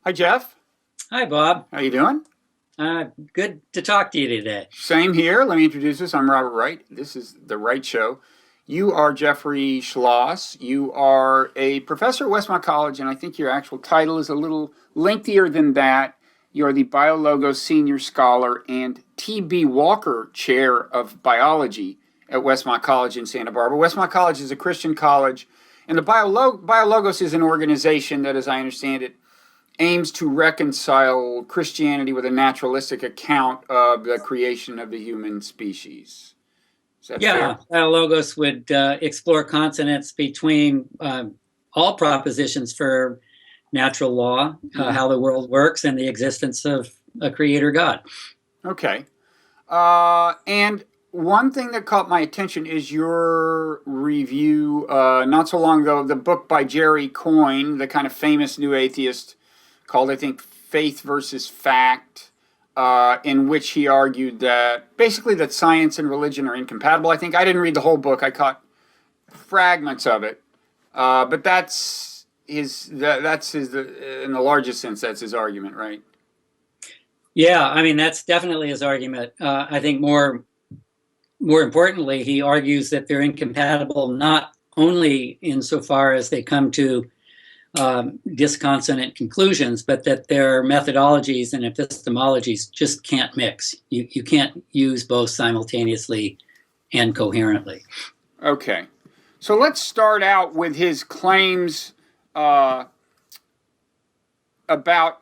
Hi, Jeff. Hi, Bob. How you doing? Good to talk to you today. Same here. Let me introduce us. I'm Robert Wright. This is the Wright Show. You are Jeffrey Schloss. You are a professor at Westmont College, and I think your actual title is a little lengthier than that. You are the BioLogos Senior Scholar and T.B. Walker Chair of Biology at Westmont College in Santa Barbara. Westmont College is a Christian college, and the BioLogos is an organization that, as I understand it, aims to reconcile Christianity with a naturalistic account of the creation of the human species. Is that Yeah, fair? BioLogos would explore consonance between all propositions for natural law, Mm-hmm. how the world works, and the existence of a creator God. Okay. And one thing that caught my attention is your review not so long ago of the book by Jerry Coyne, the kind of famous new atheist, called, I think, Faith versus Fact, in which he argued that basically that science and religion are incompatible. I think I didn't read the whole book. I caught fragments of it, but that's his in the largest sense. That's his argument, right? Yeah, I mean that's definitely his argument. I think more importantly, he argues that they're incompatible not only insofar as they come to disconsonant conclusions, but that their methodologies and epistemologies just can't mix. You can't use both simultaneously and coherently. Okay, so let's start out with his claims uh, about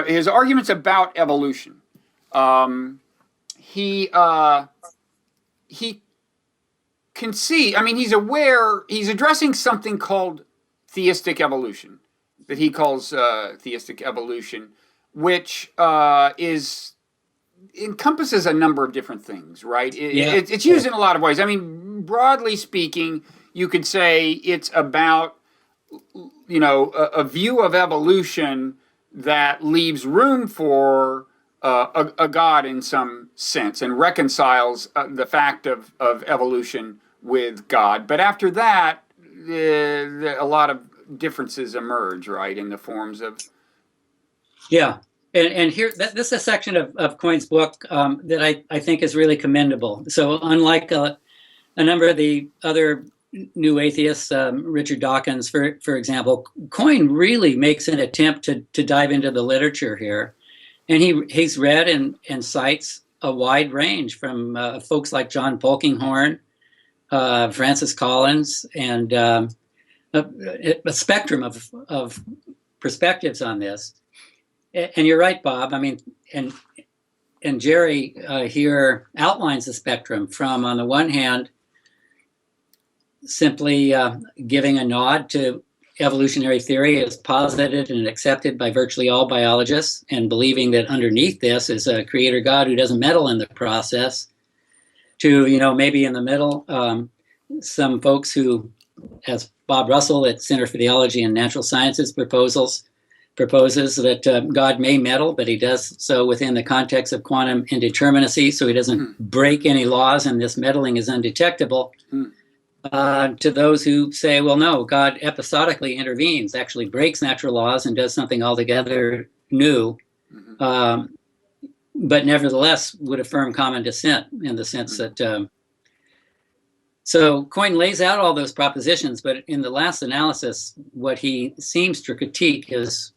his arguments about evolution. Um, he uh, he concede. I mean, he's addressing something called theistic evolution, that he calls theistic evolution, which is encompasses a number of different things, right? Yeah, It's used in a lot of ways. I mean, broadly speaking, you could say it's about a view of evolution that leaves room for a God in some sense and reconciles the fact of evolution with God. But after that, a lot of differences emerge, right, in the forms of. yeah. And here, this is a section of Coyne's book that I think is really commendable. So unlike a number of the other new atheists, Richard Dawkins, for example, Coyne really makes an attempt to dive into the literature here. And he's read and cites a wide range from folks like John Polkinghorne, Francis Collins, and a spectrum of perspectives on this. And you're right, Bob. I mean, and Jerry here outlines the spectrum from, on the one hand, simply giving a nod to evolutionary theory as posited and accepted by virtually all biologists, and believing that underneath this is a creator God who doesn't meddle in the process, to, maybe in the middle, some folks who, as Bob Russell at Center for Theology and Natural Sciences proposes that God may meddle, but he does so within the context of quantum indeterminacy, so he doesn't break any laws, and this meddling is undetectable. To those who say, well, no, God episodically intervenes, actually breaks natural laws and does something altogether new, but nevertheless would affirm common descent in the sense that. So Coyne lays out all those propositions, but in the last analysis, what he seems to critique is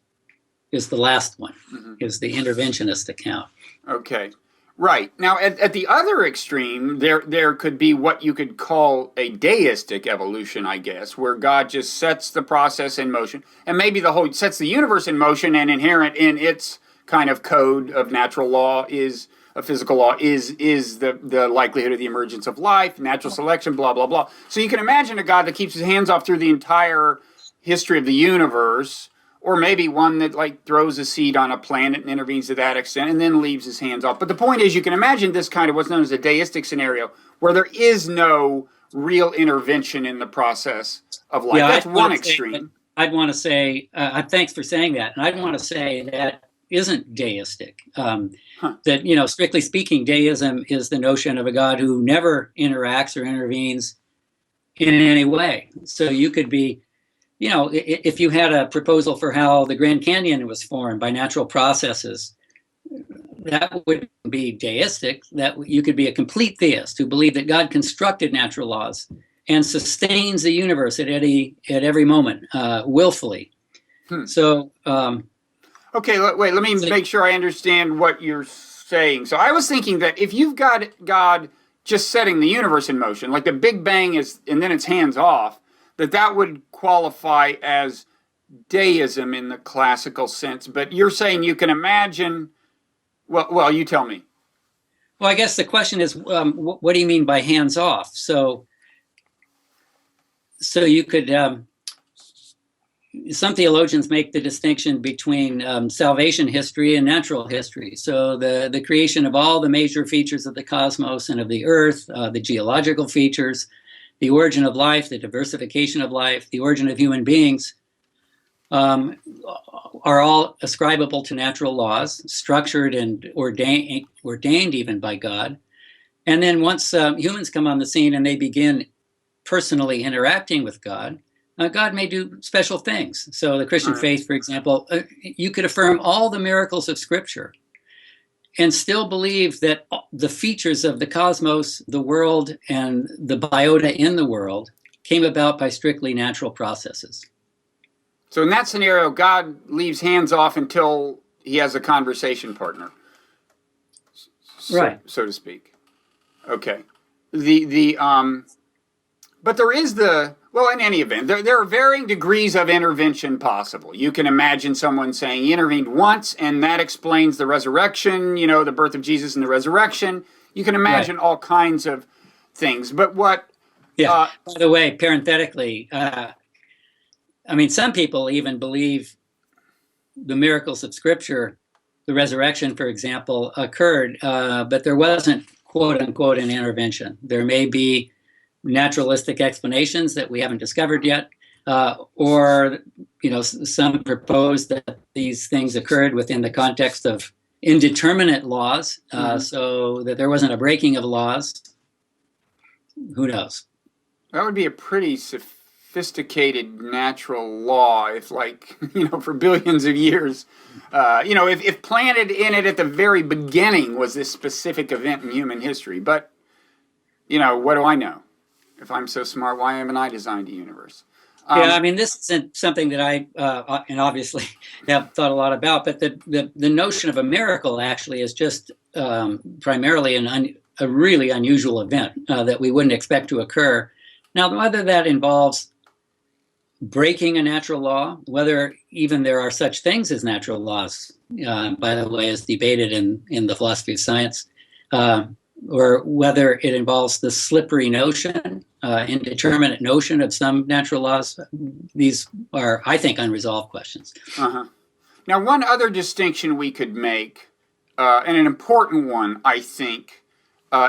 the last one, is the interventionist account. Okay. Right. Now, at the other extreme, there could be what you could call a deistic evolution, I guess, where God just sets the process in motion, and maybe sets the universe in motion, and inherent in its kind of code of natural law is a physical law is the likelihood of the emergence of life, natural selection, blah blah blah. So you can imagine a God that keeps his hands off through the entire history of the universe, or maybe one that like throws a seed on a planet and intervenes to that extent and then leaves his hands off. But the point is, you can imagine this kind of what's known as a deistic scenario where there is no real intervention in the process of life. Yeah, That's one extreme. I'd want to say, thanks for saying that. And I'd want to say that isn't deistic. That, strictly speaking, deism is the notion of a God who never interacts or intervenes in any way. So you could be if you had a proposal for how the Grand Canyon was formed by natural processes, that would be deistic. That you could be a complete theist who believed that God constructed natural laws and sustains the universe at every moment, willfully. So, okay, wait. Let me make sure I understand what you're saying. So I was thinking that if you've got God just setting the universe in motion, like the Big Bang is, and then it's hands off, that would qualify as deism in the classical sense. But you're saying you can imagine. Well, you tell me. Well, I guess the question is, what do you mean by hands off? So you could. Some theologians make the distinction between salvation history and natural history. So the creation of all the major features of the cosmos and of the earth, the geological features, the origin of life, the diversification of life, the origin of human beings, are all ascribable to natural laws, structured and ordained even by God. And then once humans come on the scene and they begin personally interacting with God, God may do special things. So the Christian faith, for example, you could affirm all the miracles of Scripture and still believe that the features of the cosmos, the world, and the biota in the world came about by strictly natural processes. So in that scenario, God leaves hands off until he has a conversation partner, right? So to speak. Okay. But there is in any event, there are varying degrees of intervention possible. You can imagine someone saying he intervened once, and that explains the resurrection, the birth of Jesus and the resurrection. You can imagine all kinds of things. But what... by the way, parenthetically, some people even believe the miracles of Scripture, the resurrection, for example, occurred, but there wasn't, quote unquote, an intervention. There may be naturalistic explanations that we haven't discovered yet, or some propose that these things occurred within the context of indeterminate laws, so that there wasn't a breaking of laws. Who knows? That would be a pretty sophisticated natural law if, for billions of years, if planted in it at the very beginning was this specific event in human history. But, what do I know? If I'm so smart, why haven't I designed a universe? This isn't something that I, and obviously have thought a lot about, but the notion of a miracle actually is just primarily a really unusual event that we wouldn't expect to occur. Now, whether that involves breaking a natural law, whether even there are such things as natural laws, by the way, is debated in the philosophy of science, or whether it involves the slippery notion, indeterminate notion of some natural laws. These are, I think, unresolved questions. Now, one other distinction we could make, and an important one, I think,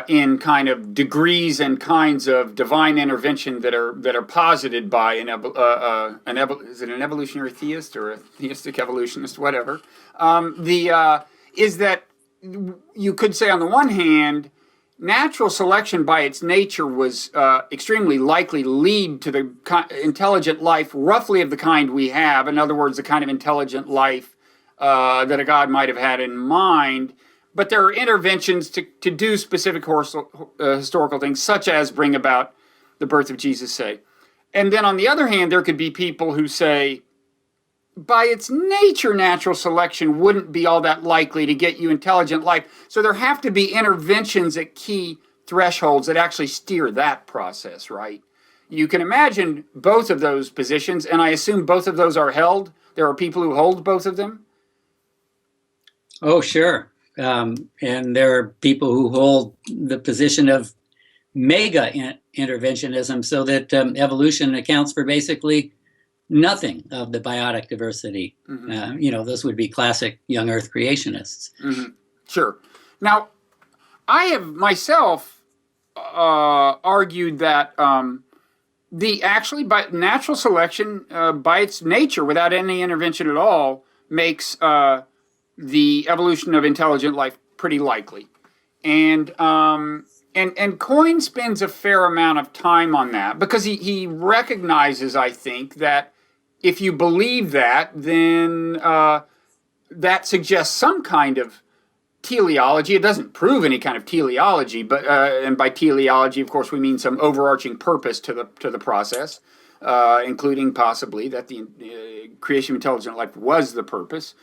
in kind of degrees and kinds of divine intervention that are posited by is it an evolutionary theist or a theistic evolutionist, whatever, is that you could say on the one hand, natural selection by its nature was extremely likely to lead to the intelligent life roughly of the kind we have. In other words, the kind of intelligent life that a God might have had in mind. But there are interventions to do specific historical things, such as bring about the birth of Jesus, say. And then on the other hand, there could be people who say, by its nature, natural selection wouldn't be all that likely to get you intelligent life. So there have to be interventions at key thresholds that actually steer that process, right? You can imagine both of those positions, and I assume both of those are held. There are people who hold both of them? Oh, sure. And there are people who hold the position of mega interventionism, so that evolution accounts for basically nothing of the biotic diversity. Those would be classic young Earth creationists. Sure. Now, I have myself argued that by natural selection, by its nature, without any intervention at all, makes the evolution of intelligent life pretty likely. And Coyne spends a fair amount of time on that because he recognizes, I think, that if you believe that, then that suggests some kind of teleology. It doesn't prove any kind of teleology, but and by teleology, of course, we mean some overarching purpose to the process, including possibly that the creation of intelligent life was the purpose.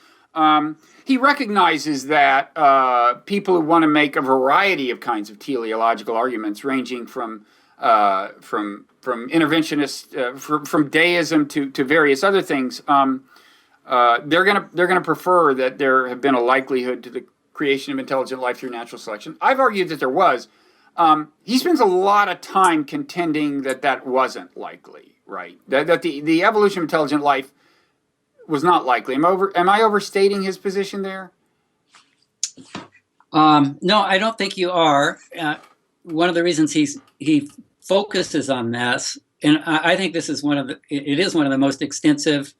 He recognizes that people who want to make a variety of kinds of teleological arguments, ranging from interventionist, from deism to various other things, they're gonna prefer that there have been a likelihood to the creation of intelligent life through natural selection. I've argued that there was. He spends a lot of time contending that wasn't likely, right? That the evolution of intelligent life was not likely. Am I overstating his position there? No, I don't think you are. One of the reasons he focuses on this, and I think this is it is one of the most extensive,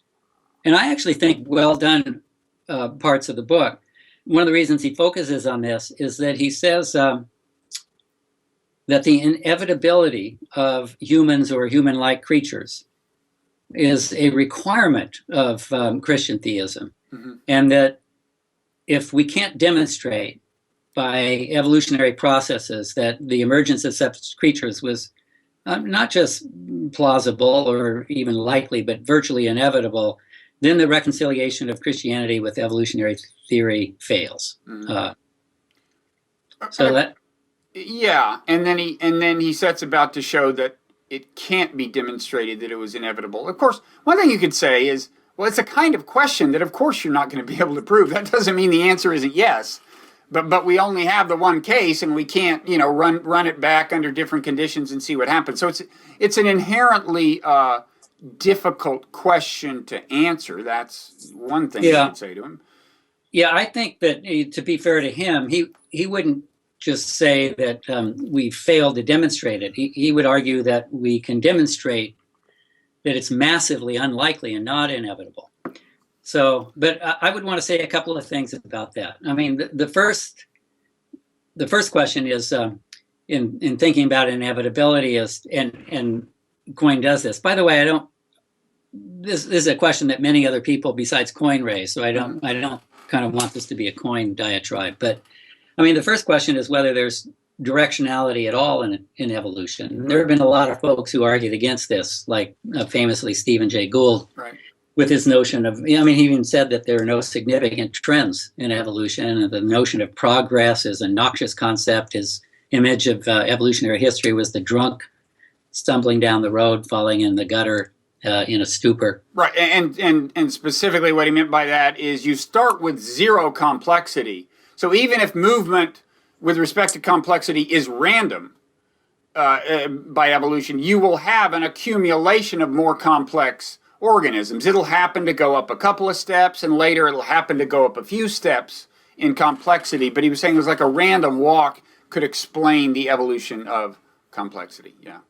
and I actually think well done parts of the book. One of the reasons he focuses on this is that he says that the inevitability of humans or human-like creatures is a requirement of Christian theism, and that if we can't demonstrate by evolutionary processes that the emergence of such creatures was not just plausible or even likely, but virtually inevitable, then the reconciliation of Christianity with evolutionary theory fails. Yeah, and then he sets about to show that it can't be demonstrated that it was inevitable. Of course, one thing you could say is, well, it's a kind of question that, of course, you're not going to be able to prove. That doesn't mean the answer isn't yes, but we only have the one case, and we can't, run it back under different conditions and see what happens. So it's an inherently difficult question to answer. That's one thing you could say to him. Yeah, I think that to be fair to him, he wouldn't just say that we failed to demonstrate it. He would argue that we can demonstrate that it's massively unlikely and not inevitable. So, but I would want to say a couple of things about that. I mean, the first question is in thinking about inevitability is, and Coyne does this. By the way, this is a question that many other people besides Coyne raise, so I don't kind of want this to be a Coyne diatribe. But I mean, the first question is whether there's directionality at all in evolution. There have been a lot of folks who argued against this, like famously Stephen Jay Gould, right, with his notion of, he even said that there are no significant trends in evolution, and the notion of progress is a noxious concept. His image of evolutionary history was the drunk stumbling down the road, falling in the gutter in a stupor. Right, and specifically what he meant by that is you start with zero complexity. So even if movement with respect to complexity is random by evolution, you will have an accumulation of more complex organisms. It'll happen to go up a couple of steps, and later it'll happen to go up a few steps in complexity. But he was saying it was like a random walk could explain the evolution of complexity. Yeah.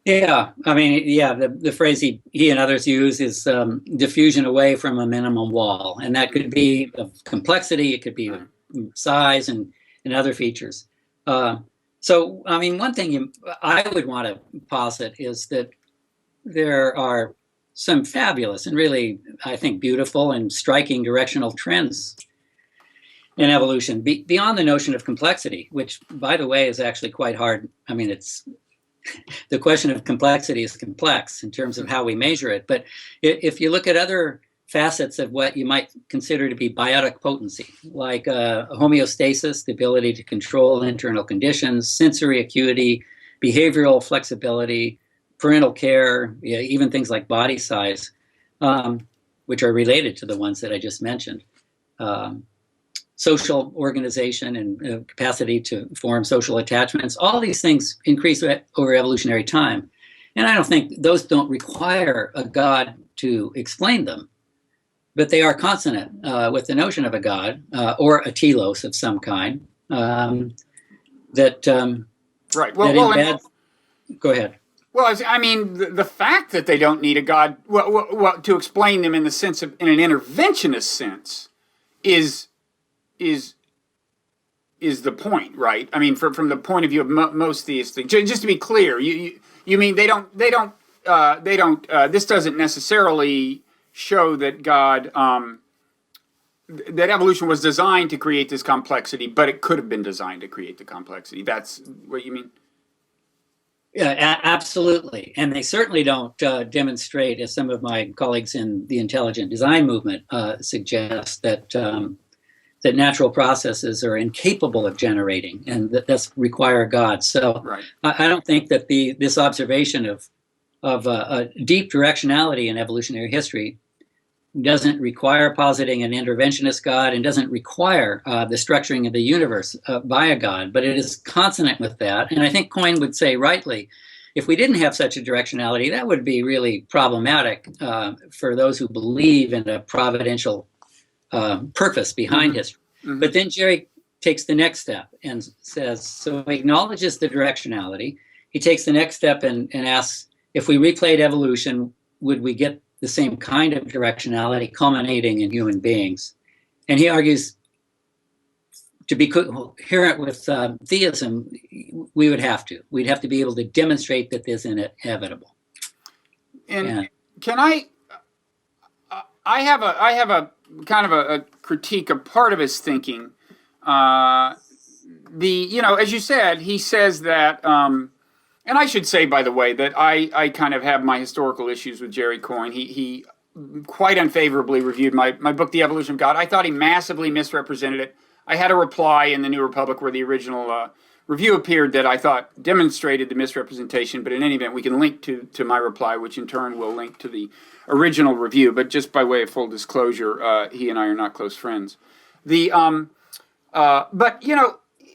Yeah, I mean, yeah, the phrase he and others use is diffusion away from a minimum wall. And that could be of complexity, it could be of size and other features. So, I mean, one thing I would want to posit is that there are some fabulous and really, I think, beautiful and striking directional trends in evolution beyond the notion of complexity, which, by the way, is actually quite hard. I mean, the question of complexity is complex in terms of how we measure it. But if you look at other facets of what you might consider to be biotic potency, like homeostasis, the ability to control internal conditions, sensory acuity, behavioral flexibility, parental care, even things like body size, which are related to the ones that I just mentioned. Social organization and capacity to form social attachments, all these things increase over evolutionary time. And I don't think those don't require a God to explain them, but they are consonant with the notion of a God or a telos of some kind right. Right. Go ahead. Well, I mean, the fact that they don't need a God to explain them in the sense of, in an interventionist sense, is the point, right? I mean, from the point of view of most theistic. Just to be clear, you mean they don't This doesn't necessarily show that that evolution was designed to create this complexity, but it could have been designed to create the complexity. That's what you mean? Yeah, absolutely. And they certainly don't demonstrate, as some of my colleagues in the intelligent design movement suggest, that that natural processes are incapable of generating and that that's require God. So Right. I don't think that this observation of a deep directionality in evolutionary history doesn't require positing an interventionist God and doesn't require the structuring of the universe by a God, but it is consonant with that. And I think Coyne would say rightly, if we didn't have such a directionality, that would be really problematic for those who believe in a providential purpose behind history. Mm-hmm. But then Jerry takes the next step and says, so he acknowledges the directionality. He takes the next step and asks, if we replayed evolution, would we get the same kind of directionality culminating in human beings? And he argues, to be coherent with theism, we'd have to be able to demonstrate that this is inevitable. And can I have a kind of a critique of part of his thinking. As you said, he says that, and I should say, by the way, that I kind of have my historical issues with Jerry Coyne. He quite unfavorably reviewed my book, The Evolution of God. I thought he massively misrepresented it. I had a reply in the New Republic where the original review appeared that I thought demonstrated the misrepresentation, but in any event, we can link to my reply, which in turn will link to the original review. But just by way of full disclosure, he and I are not close friends. But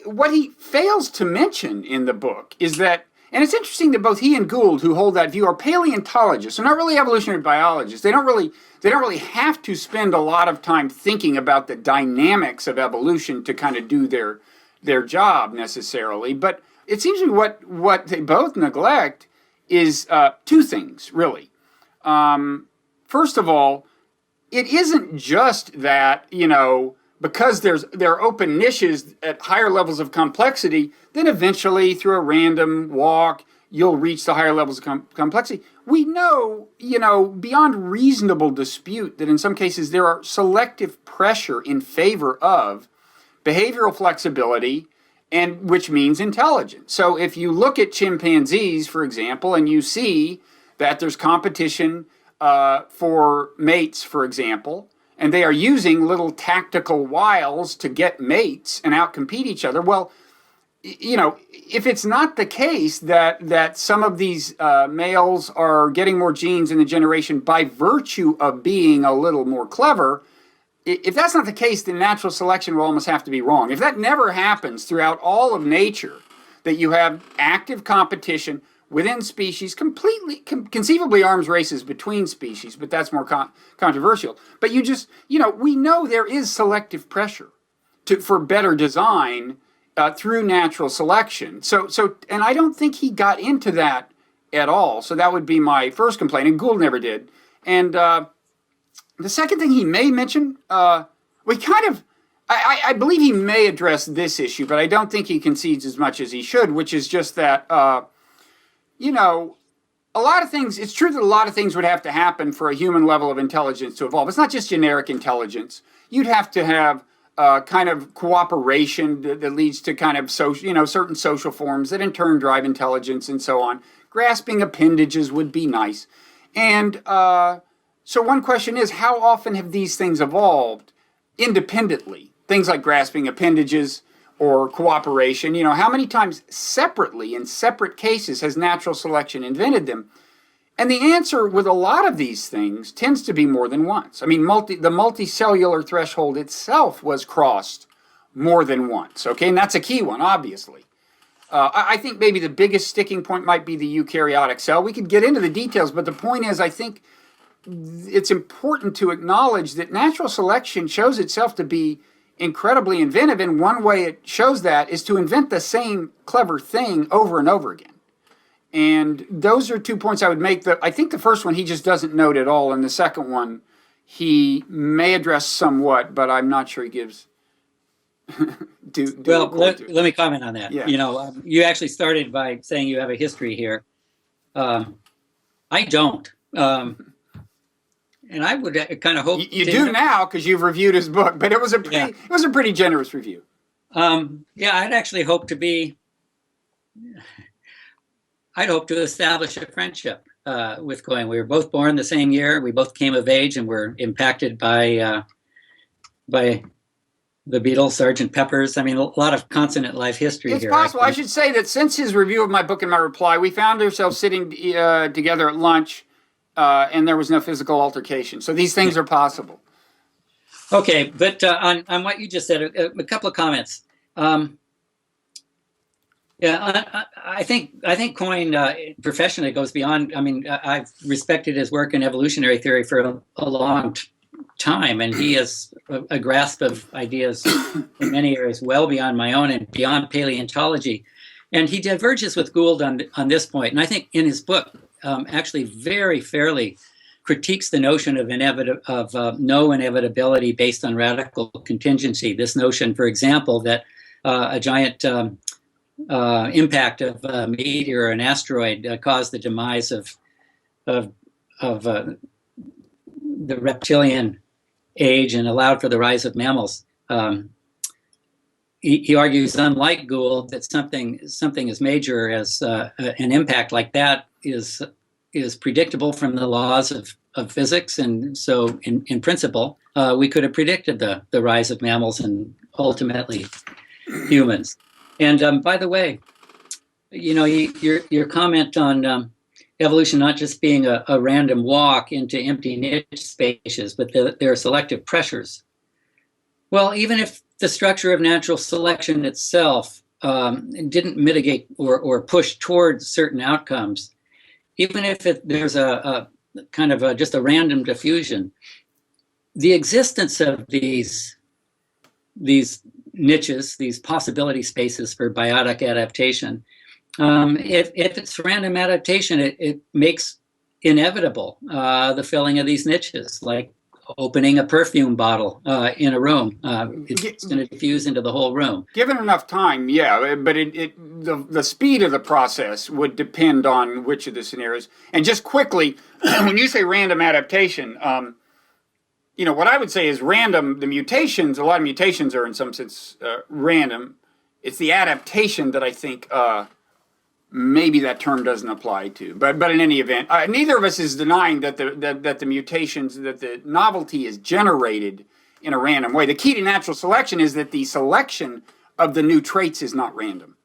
what he fails to mention in the book is that, and it's interesting that both he and Gould, who hold that view, are paleontologists. They're not really evolutionary biologists. They don't really have to spend a lot of time thinking about the dynamics of evolution to kind of do their job necessarily. But it seems to me what they both neglect is two things, really. First of all, it isn't just that, because there are open niches at higher levels of complexity, then eventually through a random walk, you'll reach the higher levels of complexity. We know, beyond reasonable dispute that in some cases there are selective pressure in favor of behavioral flexibility, and which means intelligence. So if you look at chimpanzees, for example, and you see that there's competition for mates, for example, and they are using little tactical wiles to get mates and outcompete each other. Well, if it's not the case that some of these males are getting more genes in the generation by virtue of being a little more clever, if that's not the case, then natural selection will almost have to be wrong. If that never happens throughout all of nature, that you have active competition within species, conceivably arms races between species, but that's more controversial. But we know there is selective pressure for better design through natural selection. So, and I don't think he got into that at all. So that would be my first complaint, and Gould never did. And the second thing he may mention, I believe he may address this issue, but I don't think he concedes as much as he should, which is just that, a lot of things, it's true that a lot of things would have to happen for a human level of intelligence to evolve. It's not just generic intelligence. You'd have to have kind of cooperation that leads to kind of certain social forms that in turn drive intelligence and so on. Grasping appendages would be nice. And so one question is, how often have these things evolved independently? Things like grasping appendages or cooperation. How many times separately, in separate cases, has natural selection invented them? And the answer with a lot of these things tends to be more than once. I mean, the multicellular threshold itself was crossed more than once, okay? And that's a key one, obviously. I think maybe the biggest sticking point might be the eukaryotic cell. We could get into the details, but the point is, I think it's important to acknowledge that natural selection shows itself to be incredibly inventive, and one way it shows that is to invent the same clever thing over and over again. And those are 2 points I would make. I think the first one he just doesn't note at all, and the second one he may address somewhat, but I'm not sure he gives. Let me comment on that. Yeah. You actually started by saying you have a history here. I don't. And I would kind of hope you do now because you've reviewed his book, but it was a pretty generous review. I'd actually hope I'd hope to establish a friendship with Coyne. We were both born the same year. We both came of age and were impacted by the Beatles, Sgt. Pepper's. I mean, a lot of consonant life history it's here. It's possible. I should say that since his review of my book and my reply, we found ourselves sitting together at lunch, and there was no physical altercation. So these things are possible. Okay, but on what you just said, a couple of comments. I think Coyne professionally goes beyond. I mean, I've respected his work in evolutionary theory for a long time, and he has a grasp of ideas in many areas well beyond my own and beyond paleontology. And he diverges with Gould on this point. And I think in his book, actually very fairly critiques the notion of no inevitability based on radical contingency. This notion, for example, that a giant impact of a meteor or an asteroid caused the demise of the reptilian age and allowed for the rise of mammals. He argues, unlike Gould, that something as major as an impact like that is predictable from the laws of physics, and so in principle, we could have predicted the rise of mammals and ultimately humans. And by the way, your comment on evolution not just being a random walk into empty niche spaces, but there are selective pressures. Well, even if the structure of natural selection itself didn't mitigate or push towards certain outcomes, even if there's a kind of just a random diffusion, the existence of these niches, these possibility spaces for biotic adaptation, if it's random adaptation, it makes inevitable the filling of these niches, like opening a perfume bottle in a room. It's going to diffuse into the whole room. Given enough time, yeah, but the speed of the process would depend on which of the scenarios. And just quickly, when you say random adaptation, what I would say is random. The mutations, a lot of mutations are in some sense random. It's the adaptation that I think maybe that term doesn't apply to. But in any event, neither of us is denying that the mutations, that the novelty is generated in a random way. The key to natural selection is that the selection of the new traits is not random.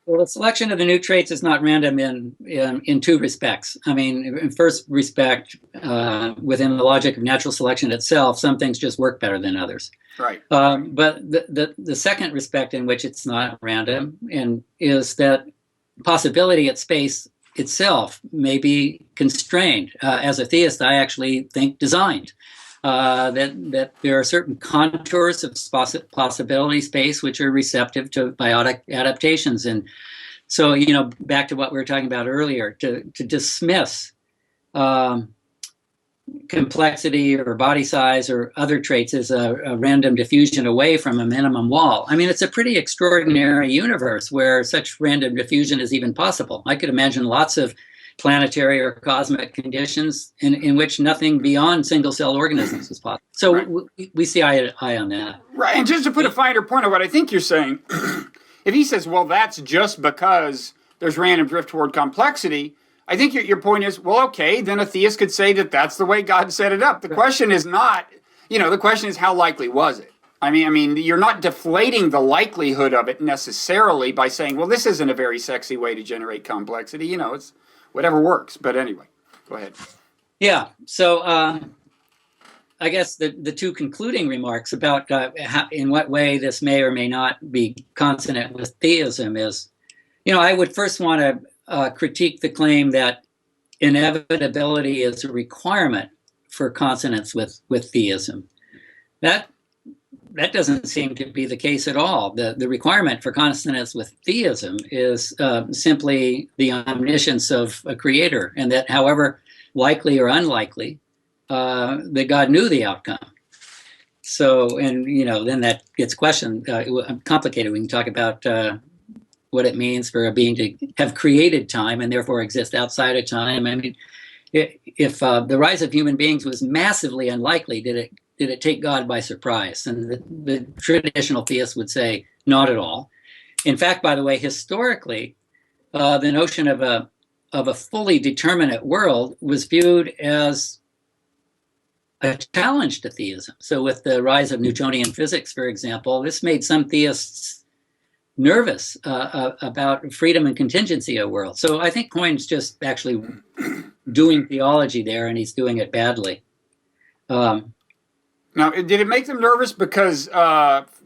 Well, the selection of the new traits is not random in two respects. I mean, in first respect, within the logic of natural selection itself, some things just work better than others. Right. But the second respect in which it's not random is that possibility at space itself may be constrained. As a theist, I actually think designed. That there are certain contours of possibility space which are receptive to biotic adaptations. And so, back to what we were talking about earlier, to dismiss complexity or body size or other traits as a random diffusion away from a minimum wall. I mean, it's a pretty extraordinary universe where such random diffusion is even possible. I could imagine lots of planetary or cosmic conditions in which nothing beyond single-cell organisms is possible. So right. we see eye on that. Right, and just to put a finer point on what I think you're saying, if he says, well, that's just because there's random drift toward complexity, I think your point is, well, okay, then a theist could say that that's the way God set it up. The question is not, the question is how likely was it? I mean, you're not deflating the likelihood of it necessarily by saying, well, this isn't a very sexy way to generate complexity. It's whatever works. But anyway, go ahead. Yeah. So I guess the two concluding remarks about in what way this may or may not be consonant with theism is, I would first want to critique the claim that inevitability is a requirement for consonance with theism. That doesn't seem to be the case at all. The requirement for consonance with theism is simply the omniscience of a creator, and that however likely or unlikely, that God knew the outcome. So, and then that gets questioned, complicated. We can talk about what it means for a being to have created time and therefore exist outside of time. I mean, if the rise of human beings was massively unlikely, did it take God by surprise? And the traditional theists would say not at all. In fact, by the way, historically, the notion of a fully determinate world was viewed as a challenge to theism. So with the rise of Newtonian physics, for example, this made some theists nervous about freedom and contingency of world. So I think Coyne's just actually doing theology there, and he's doing it badly. Now, did it make them nervous because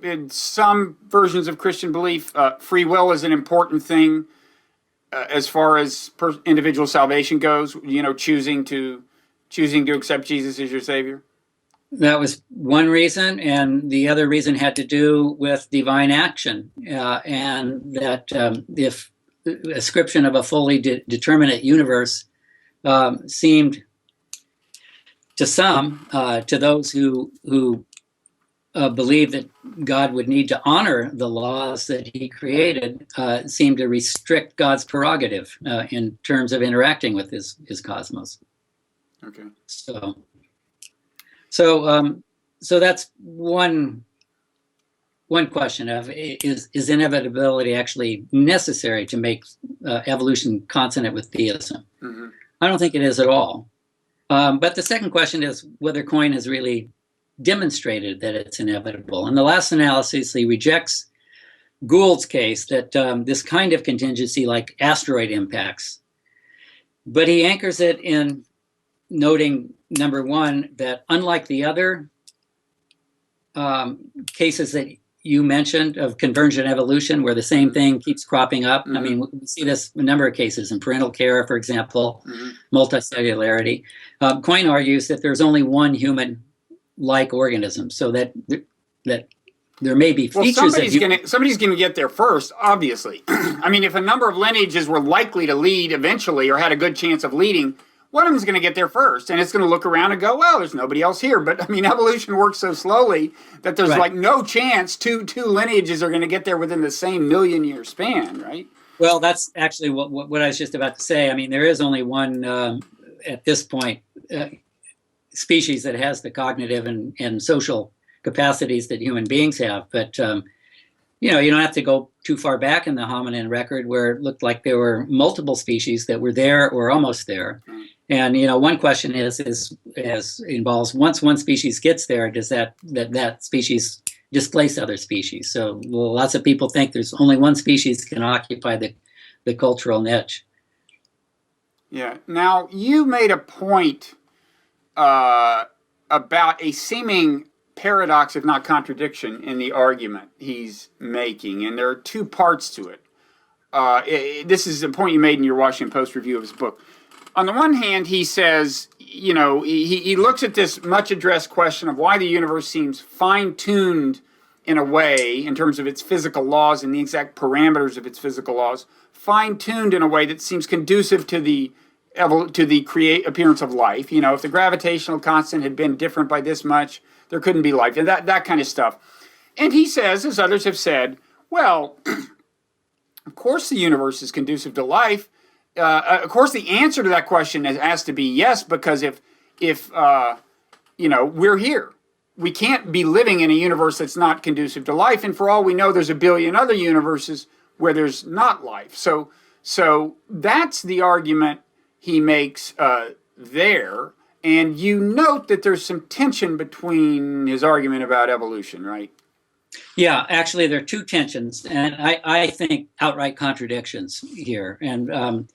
in some versions of Christian belief, free will is an important thing as far as individual salvation goes? You know, choosing to accept Jesus as your Savior? That was one reason, and the other reason had to do with divine action, and that if the ascription of a fully determinate universe seemed to some, to those who believe that God would need to honor the laws that he created, seemed to restrict God's prerogative in terms of interacting with his cosmos. Okay. So that's one question of is inevitability actually necessary to make evolution consonant with theism? Mm-hmm. I don't think it is at all. But the second question is whether Coyne has really demonstrated that it's inevitable. In the last analysis, he rejects Gould's case that this kind of contingency, like asteroid impacts, but he anchors it in noting, number one, that unlike the other cases that you mentioned of convergent evolution, where the same thing keeps cropping up. Mm-hmm. I mean, we see this in a number of cases in parental care, for example, mm-hmm. multicellularity. Coyne argues that there's only one human-like organism, so that there may be features. Well, somebody's going to get there first, obviously. I mean, if a number of lineages were likely to lead eventually, or had a good chance of leading, one of them is going to get there first, and it's going to look around and go, well, there's nobody else here. But, I mean, evolution works so slowly that there's like no chance two lineages are going to get there within the same million-year span, right? Well, that's actually what I was just about to say. I mean, there is only one, at this point, species that has the cognitive and social capacities that human beings have. But, you don't have to go too far back in the hominin record where it looked like there were multiple species that were there or almost there. And, one question involves once one species gets there, does that species displace other species? So lots of people think there's only one species can occupy the cultural niche. Yeah. Now, you made a point about a seeming paradox, if not contradiction, in the argument he's making. And there are two parts to it. This is a point you made in your Washington Post review of his book. On the one hand, he says, he looks at this much addressed question of why the universe seems fine-tuned in a way in terms of its physical laws and the exact parameters of its physical laws, fine-tuned in a way that seems conducive to the appearance of life. If the gravitational constant had been different by this much, there couldn't be life, and that kind of stuff. And he says, as others have said, well, of course the universe is conducive to life. Of course, the answer to that question has to be yes, because if we're here, we can't be living in a universe that's not conducive to life. And for all we know, there's a billion other universes where there's not life. So that's the argument he makes there. And you note that there's some tension between his argument about evolution, right? Yeah, actually, there are two tensions, and I think outright contradictions here. And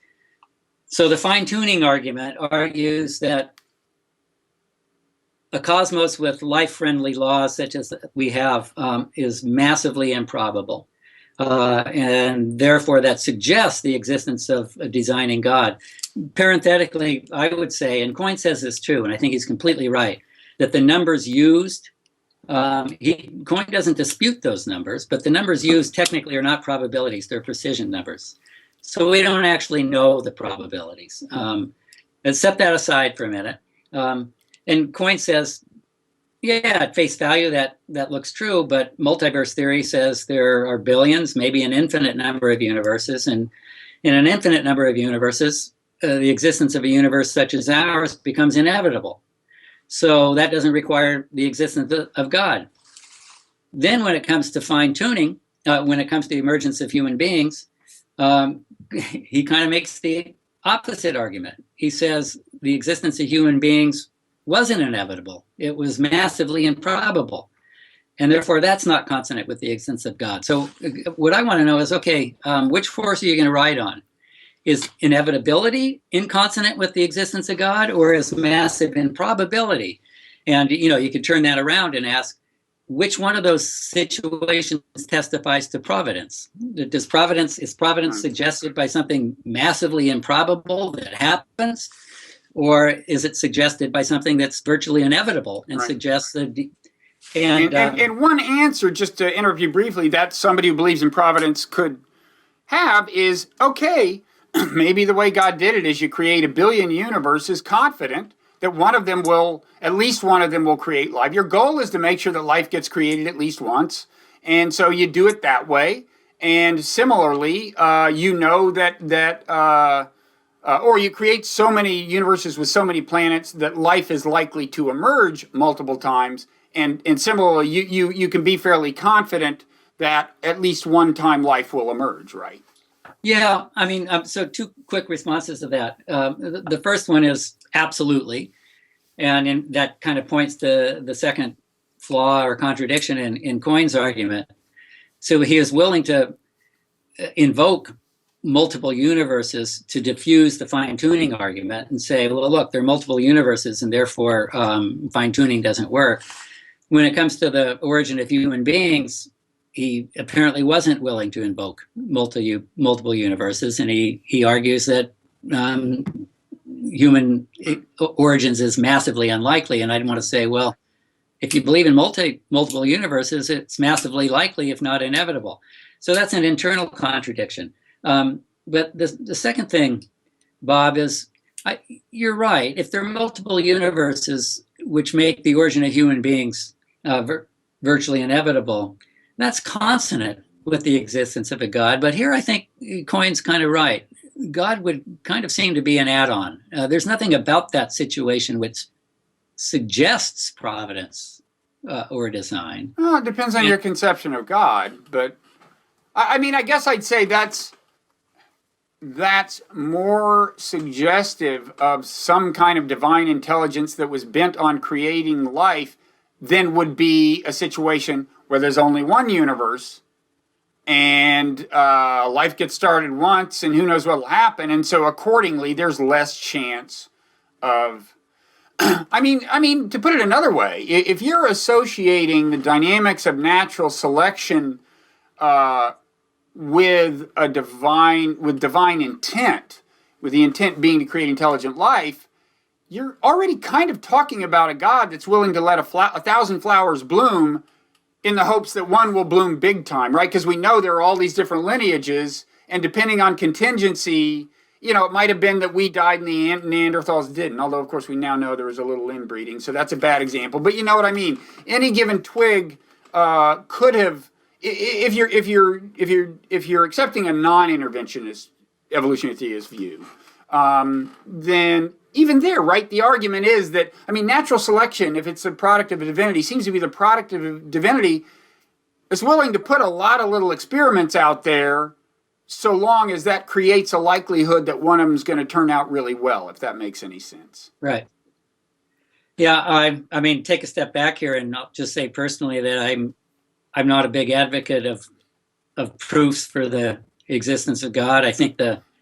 so the fine-tuning argument argues that a cosmos with life-friendly laws such as we have is massively improbable. And therefore, that suggests the existence of a designing God. Parenthetically, I would say, and Coyne says this too, and I think he's completely right, that the numbers used, Coyne doesn't dispute those numbers, but the numbers used technically are not probabilities, they're precision numbers. So we don't actually know the probabilities. Let's set that aside for a minute. And Coyne says Yeah, at face value, that looks true, but multiverse theory says there are billions, maybe an infinite number of universes, and in an infinite number of universes, the existence of a universe such as ours becomes inevitable. So that doesn't require the existence of God. Then when it comes to fine-tuning, when it comes to the emergence of human beings, he kind of makes the opposite argument. He says the existence of human beings wasn't inevitable. It was massively improbable. And therefore, that's not consonant with the existence of God. So what I want to know is, okay, which force are you going to ride on? Is inevitability inconsonant with the existence of God, or is massive improbability? And, you could turn that around and ask, which one of those situations testifies to providence? Is providence suggested by something massively improbable that happens? Or is it suggested by something that's virtually inevitable and suggests that? And one answer, just to interrupt you briefly, that somebody who believes in providence could have is, okay, maybe the way God did it is you create a billion universes confident that at least one of them will create life. Your goal is to make sure that life gets created at least once. And so you do it that way. And similarly, or you create so many universes with so many planets that life is likely to emerge multiple times. And similarly, you can be fairly confident that at least one time life will emerge, right? Yeah, I mean, so two quick responses to that. The first one is absolutely. And that kind of points to the second flaw or contradiction in Coyne's argument. So he is willing to invoke multiple universes to diffuse the fine-tuning argument and say, well, look, there are multiple universes and therefore fine-tuning doesn't work. When it comes to the origin of human beings, he apparently wasn't willing to invoke multiple universes, and he argues that human origins is massively unlikely. And I'd want to say, well, if you believe in multiple universes, it's massively likely, if not inevitable. So that's an internal contradiction. But the second thing, Bob, is you're right. If there are multiple universes which make the origin of human beings virtually inevitable, that's consonant with the existence of a God. But here I think Coyne's kind of right. God would kind of seem to be an add-on. There's nothing about that situation which suggests providence or design. Well, it depends on your conception of God. But I mean, I guess I'd say that's more suggestive of some kind of divine intelligence that was bent on creating life than would be a situation where there's only one universe and life gets started once and who knows what will happen. And so accordingly, there's less chance of... I mean, to put it another way, if you're associating the dynamics of natural selection with divine intent, with the intent being to create intelligent life, you're already kind of talking about a God that's willing to let a 1,000 flowers bloom in the hopes that one will bloom big time, right? Because we know there are all these different lineages, and depending on contingency, it might have been that we died and the Neanderthals didn't. Although, of course, we now know there was a little inbreeding, so that's a bad example. But you know what I mean. Any given twig could have, if you're accepting a non-interventionist evolutionary theist view, then even there, right, the argument is that, natural selection, if it's a product of a divinity, seems to be the product of a divinity is willing to put a lot of little experiments out there so long as that creates a likelihood that one of them is going to turn out really well, if that makes any sense. Right. Yeah, I mean, take a step back here and I'll just say personally that I'm not a big advocate of proofs for the existence of God. I think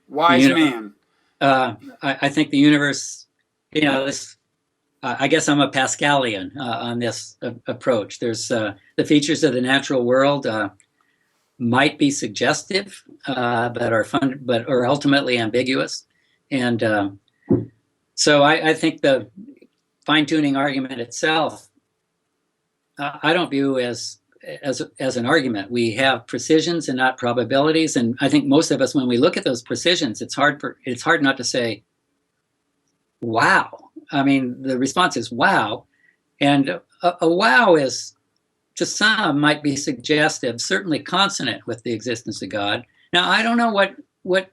wise man. I think the universe, I guess I'm a Pascalian on this approach. There's the features of the natural world might be suggestive, but are ultimately ambiguous. And so I think the fine-tuning argument itself, I don't view as an argument. We have precisions and not probabilities, and I think most of us, when we look at those precisions, it's hard not to say, "Wow." I mean, the response is "Wow," And a wow is, to some, might be suggestive, certainly consonant with the existence of God. Now, I don't know what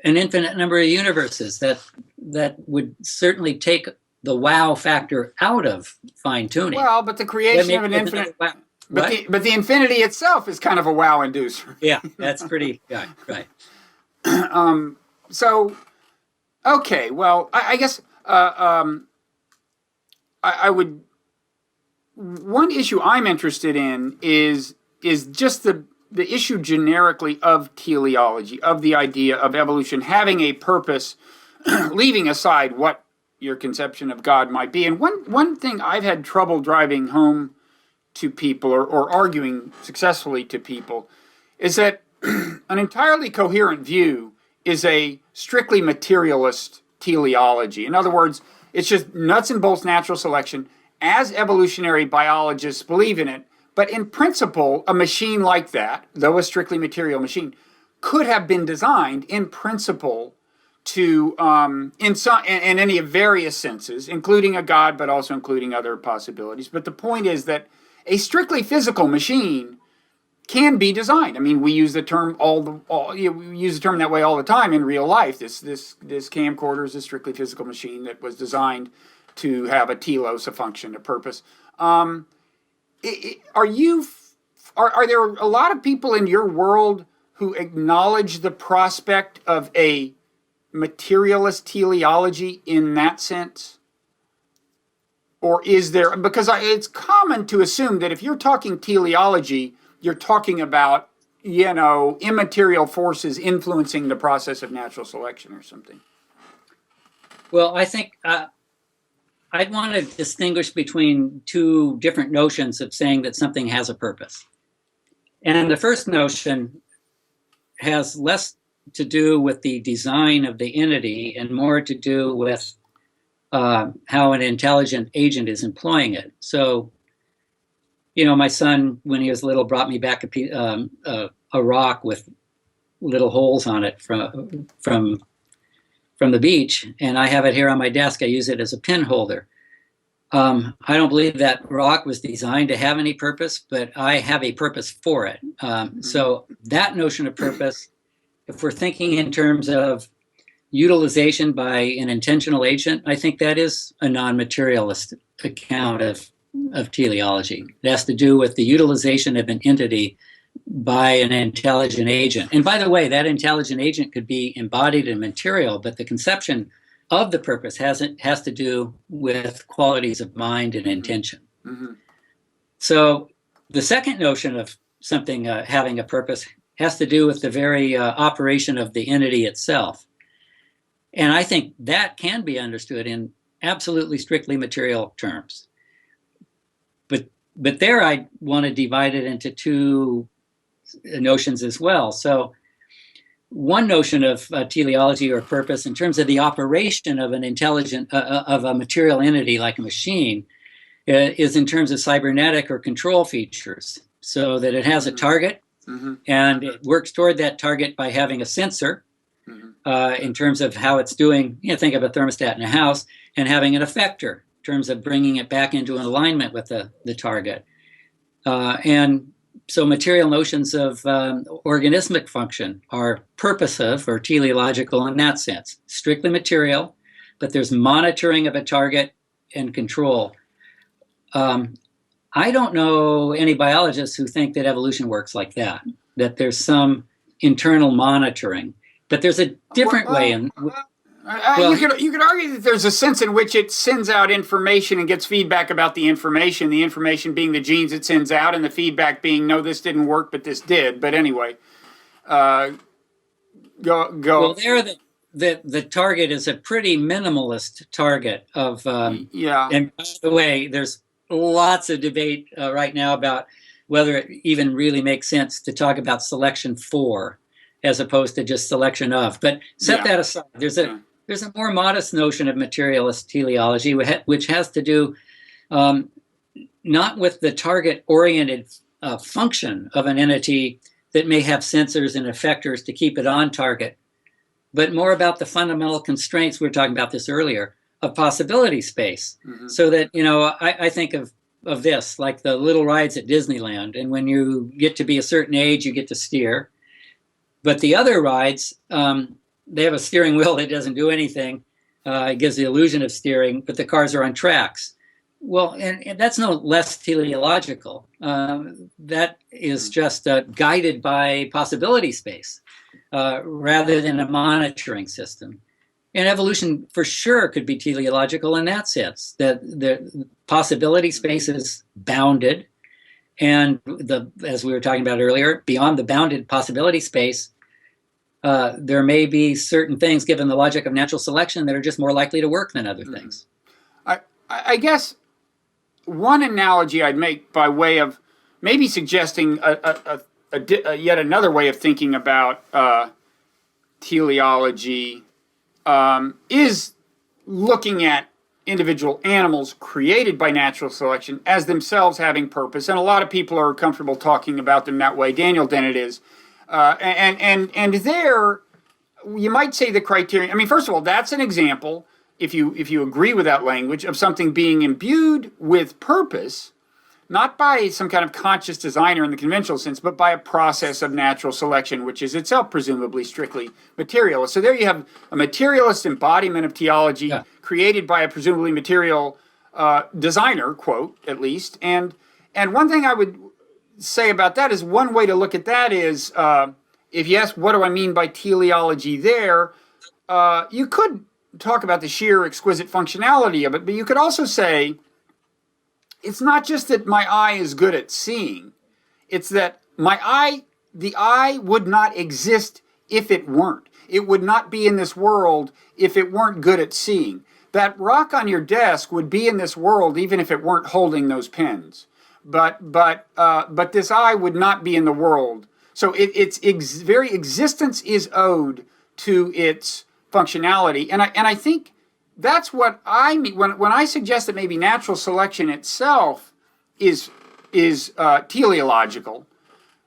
an infinite number of universes that would certainly take the wow factor out of fine tuning. Well, but the creation of an infinite, wow. but the infinity itself is kind of a wow inducer. Yeah, that's pretty right. So, okay, well, I guess I would. One issue I'm interested in is just the issue generically of teleology, of the idea of evolution having a purpose, leaving aside what your conception of God might be. And one thing I've had trouble driving home to people or arguing successfully to people is that an entirely coherent view is a strictly materialist teleology. In other words, it's just nuts and bolts natural selection as evolutionary biologists believe in it. But in principle, a machine like that, though a strictly material machine, could have been designed in principle to, in any of various senses, including a God, but also including other possibilities. But the point is that a strictly physical machine can be designed. I mean, we use the term we use the term that way all the time in real life. This camcorder is a strictly physical machine that was designed to have a telos, a function, a purpose. Are there a lot of people in your world who acknowledge the prospect of a materialist teleology in that sense? Or is there, because it's common to assume that if you're talking teleology, you're talking about, immaterial forces influencing the process of natural selection or something. Well, I think I'd want to distinguish between two different notions of saying that something has a purpose. And the first notion has less to do with the design of the entity and more to do with how an intelligent agent is employing it. So, my son, when he was little, brought me back a rock with little holes on it from the beach, and I have it here on my desk. I use it as a pin holder. I don't believe that rock was designed to have any purpose, but I have a purpose for it. So that notion of purpose, if we're thinking in terms of utilization by an intentional agent, I think that is a non-materialist account of teleology. It has to do with the utilization of an entity by an intelligent agent. And by the way, that intelligent agent could be embodied in material, but the conception of the purpose has to do with qualities of mind and intention. Mm-hmm. So the second notion of something having a purpose has to do with the very operation of the entity itself. And I think that can be understood in absolutely strictly material terms. But there I want to divide it into two notions as well. So one notion of teleology or purpose in terms of the operation of an intelligent, of a material entity like a machine is in terms of cybernetic or control features, so that it has a target and it works toward that target by having a sensor in terms of how it's doing. Think of a thermostat in a house, and having an effector in terms of bringing it back into an alignment with the target. And so material notions of organismic function are purposive or teleological in that sense. Strictly material, but there's monitoring of a target and control. I don't know any biologists who think that evolution works like that there's some internal monitoring. But there's a different way. You could argue that there's a sense in which it sends out information and gets feedback about the information being the genes it sends out, and the feedback being, no, this didn't work, but this did. But anyway, go. Well, there the target is a pretty minimalist target of. And by the way, there's lots of debate right now about whether it even really makes sense to talk about selection for, as opposed to just selection of. But set that aside. There's a more modest notion of materialist teleology, which has to do not with the target-oriented function of an entity that may have sensors and effectors to keep it on target, but more about the fundamental constraints, we were talking about this earlier, of possibility space. Mhm. So that, I think of this like the little rides at Disneyland. And when you get to be a certain age, you get to steer. But the other rides, they have a steering wheel that doesn't do anything. It gives the illusion of steering, but the cars are on tracks. Well, and that's no less teleological. That is just guided by possibility space rather than a monitoring system. And evolution for sure could be teleological in that sense, that the possibility space is bounded. And as we were talking about earlier, beyond the bounded possibility space, there may be certain things, given the logic of natural selection, that are just more likely to work than other things. I guess one analogy I'd make by way of maybe suggesting yet another way of thinking about teleology is looking at individual animals created by natural selection as themselves having purpose. And a lot of people are comfortable talking about them that way. Daniel Dennett is. And there, you might say the criterion, I mean, first of all, that's an example, if you agree with that language, of something being imbued with purpose, not by some kind of conscious designer in the conventional sense, but by a process of natural selection, which is itself presumably strictly materialist. So there you have a materialist embodiment of theology created by a presumably material designer, quote, at least. And one thing I would say about that is one way to look at that is, if you ask what do I mean by teleology there, you could talk about the sheer exquisite functionality of it, but you could also say, it's not just that my eye is good at seeing. It's that the eye would not exist if it weren't. It would not be in this world if it weren't good at seeing. That rock on your desk would be in this world even if it weren't holding those pens. But this eye would not be in the world. So its very existence is owed to its functionality. And I think that's what I mean when I suggest that maybe natural selection itself is teleological.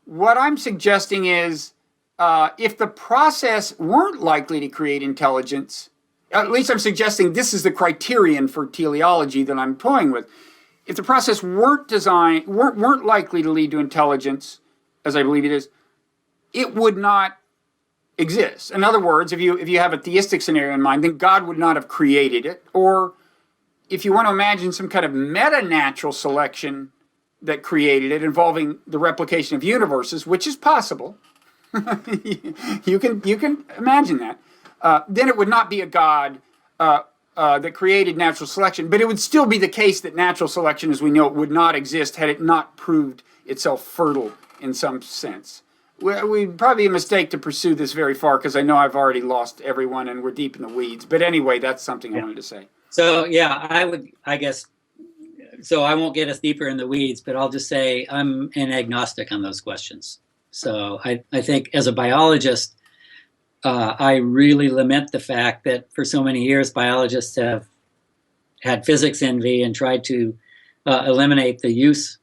What I'm suggesting is if the process weren't likely to create intelligence, at least I'm suggesting this is the criterion for teleology that I'm toying with. If the process weren't likely to lead to intelligence, as I believe it is, it would not exist. In other words, if you have a theistic scenario in mind, then God would not have created it. Or if you want to imagine some kind of meta-natural selection that created it, involving the replication of universes, which is possible, you can imagine that. Then it would not be a God that created natural selection, but it would still be the case that natural selection, as we know it, would not exist had it not proved itself fertile in some sense. We'd probably be a mistake to pursue this very far because I know I've already lost everyone and we're deep in the weeds. But anyway, that's something I wanted to say. So I won't get us deeper in the weeds, but I'll just say I'm an agnostic on those questions. So I think as a biologist, I really lament the fact that for so many years biologists have had physics envy and tried to eliminate the use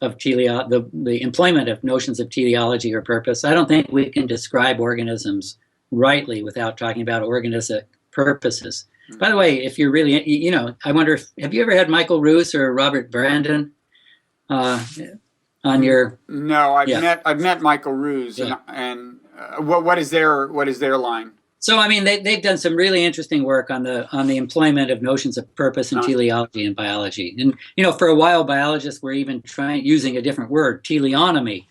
of the employment of notions of teleology or purpose. I don't think we can describe organisms rightly without talking about organismic purposes. Mm-hmm. By the way, if you're really, I wonder, have you ever had Michael Roos or Robert Brandon on your? No, I've met Michael Roos, and what is their line? So, I mean, they've done some really interesting work on the employment of notions of purpose and teleology in biology. And, for a while, biologists were even using a different word, teleonomy.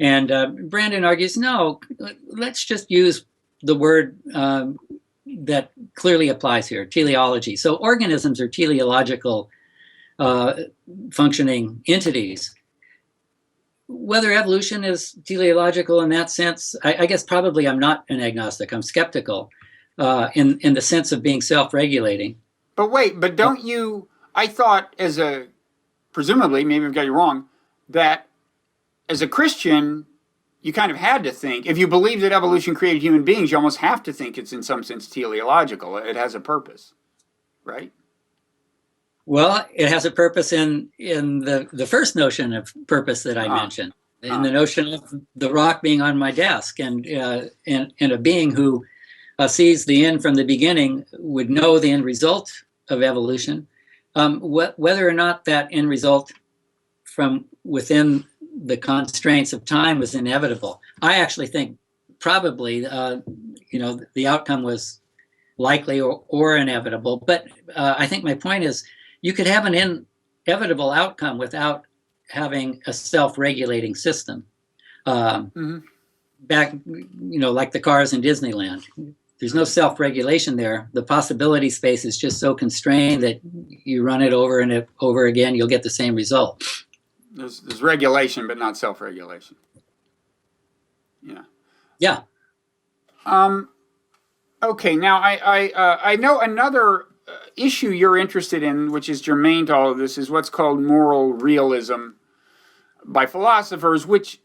And Brandon argues, no, let's just use the word that clearly applies here, teleology. So organisms are teleological functioning entities. Whether evolution is teleological in that sense, I guess probably I'm not an agnostic. I'm skeptical in the sense of being self-regulating. But don't you, I thought presumably, maybe I've got you wrong, that as a Christian, you kind of had to think, if you believe that evolution created human beings, you almost have to think it's in some sense teleological. It has a purpose, right? Well, it has a purpose in the first notion of purpose that I mentioned, in the notion of the rock being on my desk, and a being who sees the end from the beginning would know the end result of evolution, whether or not that end result from within the constraints of time was inevitable. I actually think probably, the outcome was likely or inevitable. But I think my point is you could have an inevitable outcome without having a self-regulating system. Back, like the cars in Disneyland. There's no self-regulation there. The possibility space is just so constrained that you run it over and over again, you'll get the same result. There's regulation, but not self-regulation. Yeah. Yeah. Okay. Now, I know another issue you're interested in, which is germane to all of this, is what's called moral realism by philosophers, which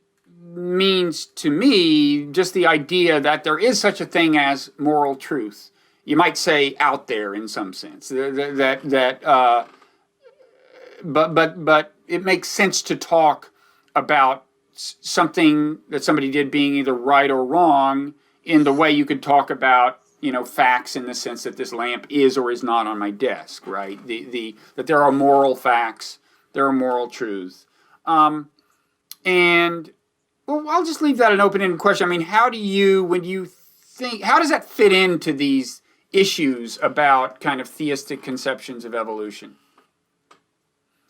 means to me just the idea that there is such a thing as moral truth. You might say out there in some sense. But it makes sense to talk about something that somebody did being either right or wrong in the way you could talk about, facts in the sense that this lamp is or is not on my desk, right? That there are moral facts, there are moral truths. And well, I'll just leave that an open-ended question. I mean, how does that fit into these issues about kind of theistic conceptions of evolution?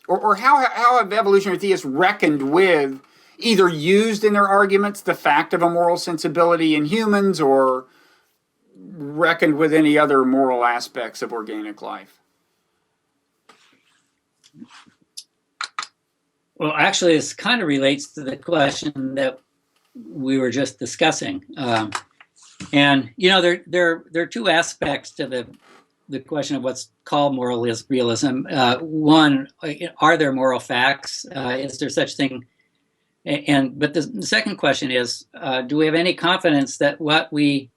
Or how have evolutionary theists reckoned with, either used in their arguments, the fact of a moral sensibility in humans, or reckoned with any other moral aspects of organic life? Well, actually, this kind of relates to the question that we were just discussing. And, there are two aspects to the question of what's called moral realism. One, are there moral facts? Is there such thing? But the second question is, do we have any confidence that what we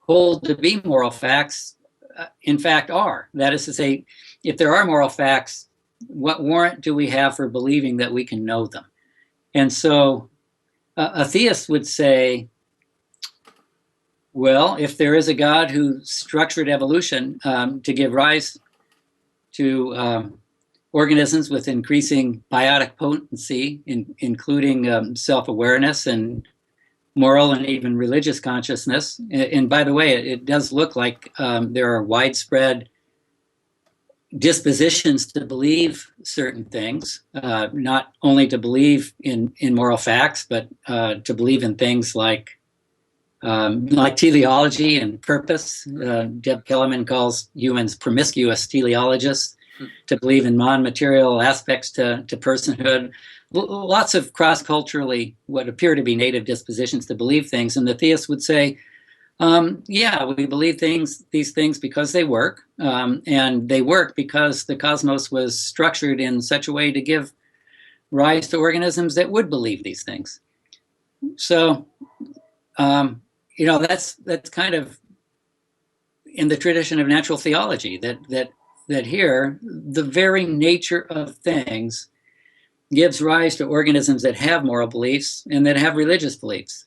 hold to be moral facts, in fact, are? That is to say, if there are moral facts, what warrant do we have for believing that we can know them? And so a theist would say, well, if there is a God who structured evolution to give rise to organisms with increasing biotic potency, including self-awareness and moral and even religious consciousness. And by the way, it does look like there are widespread dispositions to believe certain things, not only to believe in moral facts, but to believe in things like teleology and purpose. Deb Kellerman calls humans promiscuous teleologists, to believe in non-material aspects to personhood. Lots of cross-culturally what appear to be native dispositions to believe things. And the theist would say, we believe these things because they work. And they work because the cosmos was structured in such a way to give rise to organisms that would believe these things. So, that's kind of in the tradition of natural theology, that here, the very nature of things gives rise to organisms that have moral beliefs and that have religious beliefs.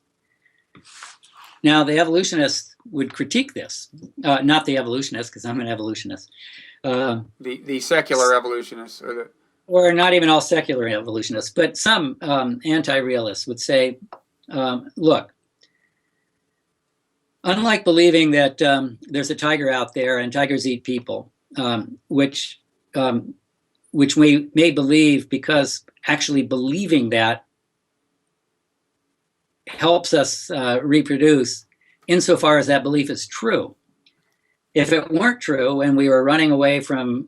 Now, the evolutionists would critique this, not the evolutionists, because I'm an evolutionist. The secular evolutionists, or not even all secular evolutionists, but some anti-realists would say, look, unlike believing that there's a tiger out there and tigers eat people, which we may believe because actually believing that helps us reproduce insofar as that belief is true. If it weren't true and we were running away from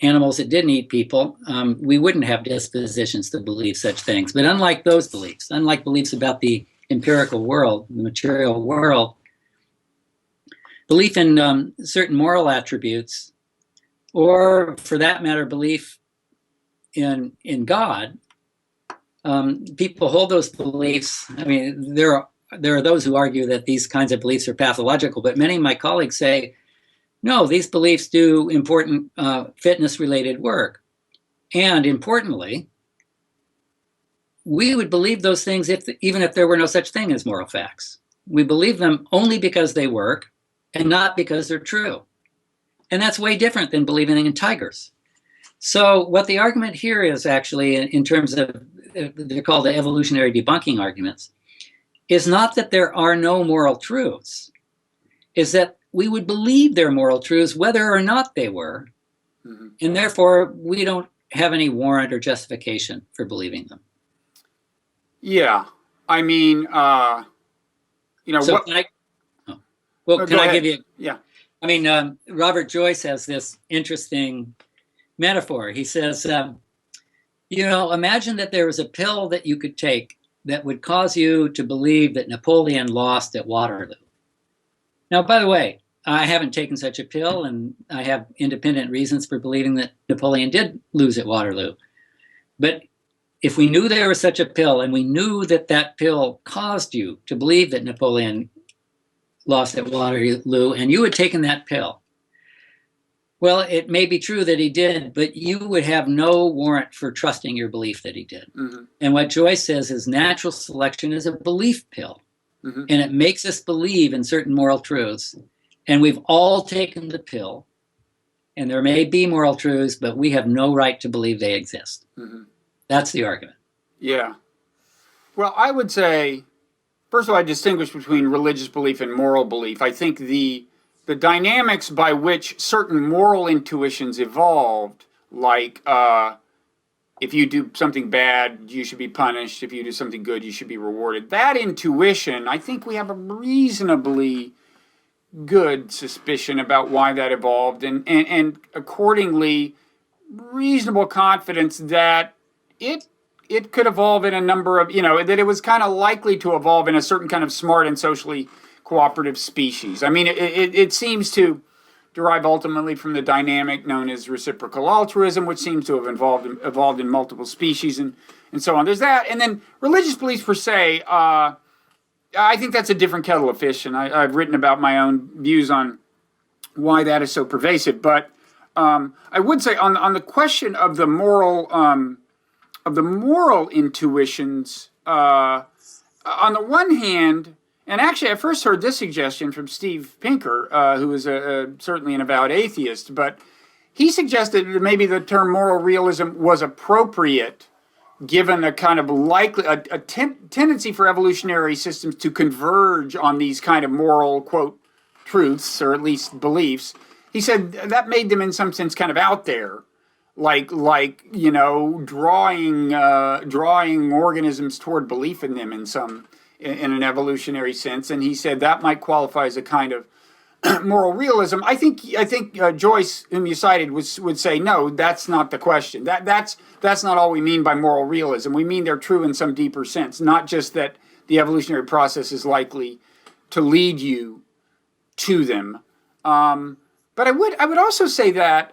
animals that didn't eat people, we wouldn't have dispositions to believe such things. But unlike those beliefs, unlike beliefs about the empirical world, the material world, belief in certain moral attributes, or for that matter, belief in God, people hold those beliefs. I mean, there are those who argue that these kinds of beliefs are pathological, but many of my colleagues say, no, these beliefs do important fitness-related work. And importantly, we would believe those things even if there were no such thing as moral facts. We believe them only because they work and not because they're true. And that's way different than believing in tigers. So what the argument here is actually, in terms of, they're called the evolutionary debunking arguments, is not that there are no moral truths, is that we would believe they're moral truths whether or not they were, and therefore we don't have any warrant or justification for believing them. Yeah, I mean, So what? can I give you? Yeah. I mean, Robert Joyce has this interesting metaphor. He says, imagine that there was a pill that you could take that would cause you to believe that Napoleon lost at Waterloo. Now, by the way, I haven't taken such a pill, and I have independent reasons for believing that Napoleon did lose at Waterloo. But if we knew there was such a pill, and we knew that that pill caused you to believe that Napoleon lost at Waterloo, and you had taken that pill, well, it may be true that he did, but you would have no warrant for trusting your belief that he did. And what Joyce says is natural selection is a belief pill, and it makes us believe in certain moral truths. And we've all taken the pill, and there may be moral truths, but we have no right to believe they exist. That's the argument. Yeah. Well, I would say, first of all, I distinguish between religious belief and moral belief. I think the dynamics by which certain moral intuitions evolved, like if you do something bad, you should be punished. If you do something good, you should be rewarded. That intuition, I think we have a reasonably good suspicion about why that evolved, and accordingly, reasonable confidence that it could evolve in a number of, that it was kind of likely to evolve in a certain kind of smart and socially cooperative species. I mean, it seems to derive ultimately from the dynamic known as reciprocal altruism, which seems to have evolved in multiple species and so on. There's that. And then religious beliefs per se, I think that's a different kettle of fish, and I've written about my own views on why that is so pervasive. But I would say on the question of the moral intuitions, on the one hand, and actually I first heard this suggestion from Steve Pinker, who is certainly an avowed atheist, but he suggested that maybe the term moral realism was appropriate given a kind of tendency for evolutionary systems to converge on these kind of moral, quote, truths, or at least beliefs. He said that made them in some sense kind of out there, like drawing organisms toward belief in them in an evolutionary sense. And he said that might qualify as a kind of moral realism. I think Joyce, whom you cited, would say no. That's not the question. That's not all we mean by moral realism. We mean they're true in some deeper sense, not just that the evolutionary process is likely to lead you to them. But I would also say that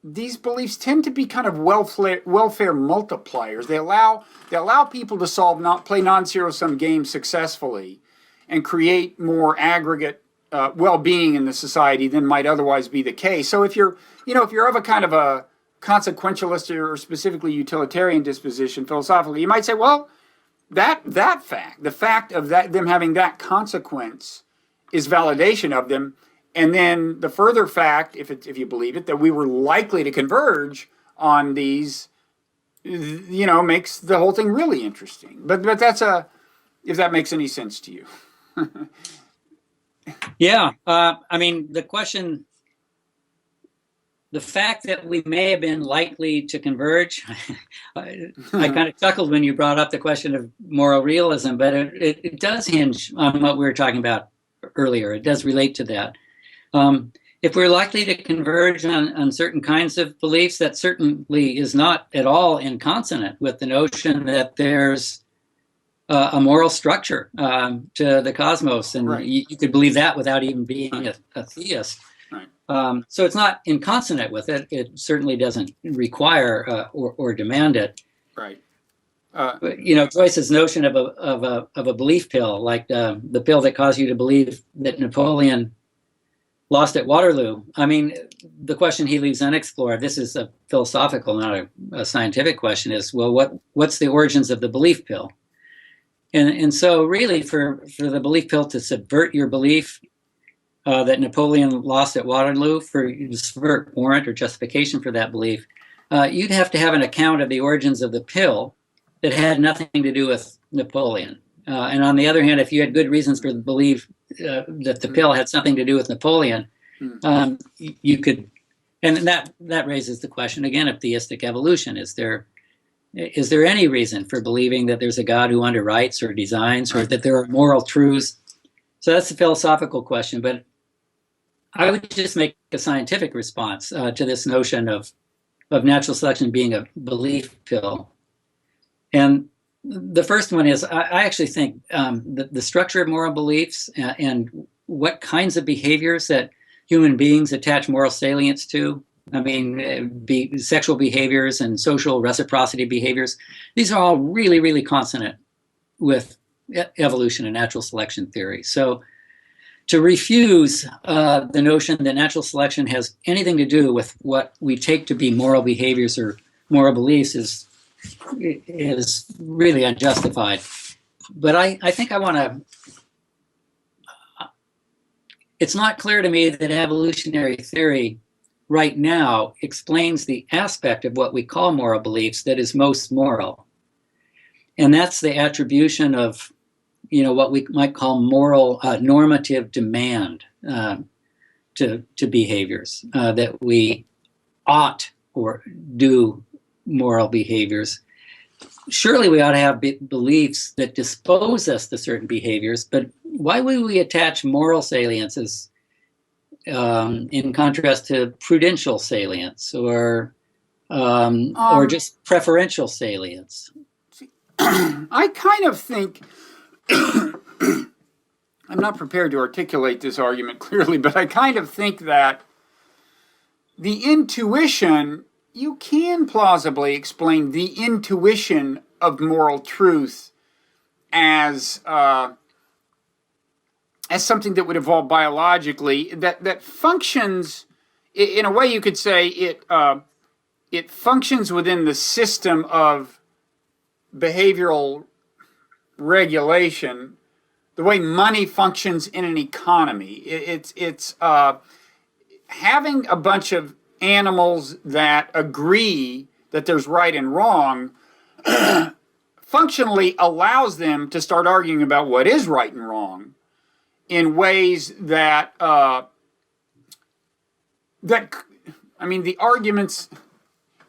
these beliefs tend to be kind of welfare multipliers. They allow people to play non-zero sum games successfully, and create more aggregate well-being in the society than might otherwise be the case. So if you're of a kind of a consequentialist or specifically utilitarian disposition philosophically, you might say, well, the fact of them having that consequence is validation of them. And then the further fact, if you believe it, that we were likely to converge on these, makes the whole thing really interesting. But that's if that makes any sense to you. Yeah. I mean, the fact that we may have been likely to converge, I kind of chuckled when you brought up the question of moral realism, but it does hinge on what we were talking about earlier. It does relate to that. If we're likely to converge on certain kinds of beliefs, that certainly is not at all in consonant with the notion that there's a moral structure to the cosmos, and right. you could believe that without even being a theist. Right. So it's not in consonant with it. It certainly doesn't require or demand it. Right. But, Joyce's notion of a belief pill, like the pill that caused you to believe that Napoleon lost at Waterloo. I mean, the question he leaves unexplored, this is a philosophical, not a scientific question, is, well, what's the origins of the belief pill? And so really for the belief pill to subvert your belief that Napoleon lost at Waterloo for warrant or justification for that belief, you'd have to have an account of the origins of the pill that had nothing to do with Napoleon. And on the other hand, if you had good reasons to believe that the pill had something to do with Napoleon, you could, and that raises the question again of theistic evolution. Is there any reason for believing that there's a God who underwrites or designs, or that there are moral truths? So that's a philosophical question, but I would just make a scientific response to this notion of natural selection being a belief pill. And the first one is, I actually think the structure of moral beliefs and what kinds of behaviors that human beings attach moral salience to, I mean, sexual behaviors and social reciprocity behaviors, these are all really, really consonant with evolution and natural selection theory. So to refuse the notion that natural selection has anything to do with what we take to be moral behaviors or moral beliefs is really unjustified. But I think I want to, it's not clear to me that evolutionary theory right now explains the aspect of what we call moral beliefs that is most moral. And that's the attribution of, what we might call moral normative demand to behaviors, that we ought or do moral behaviors. Surely we ought to have beliefs that dispose us to certain behaviors, but why would we attach moral saliences in contrast to prudential salience or just preferential salience? I kind of think, I'm not prepared to articulate this argument clearly, but I kind of think that the intuition, you can plausibly explain the intuition of moral truth as something that would evolve biologically, that functions, in a way you could say it functions within the system of behavioral regulation, the way money functions in an economy. It's having a bunch of animals that agree that there's right and wrong functionally allows them to start arguing about what is right and wrong in ways that the arguments,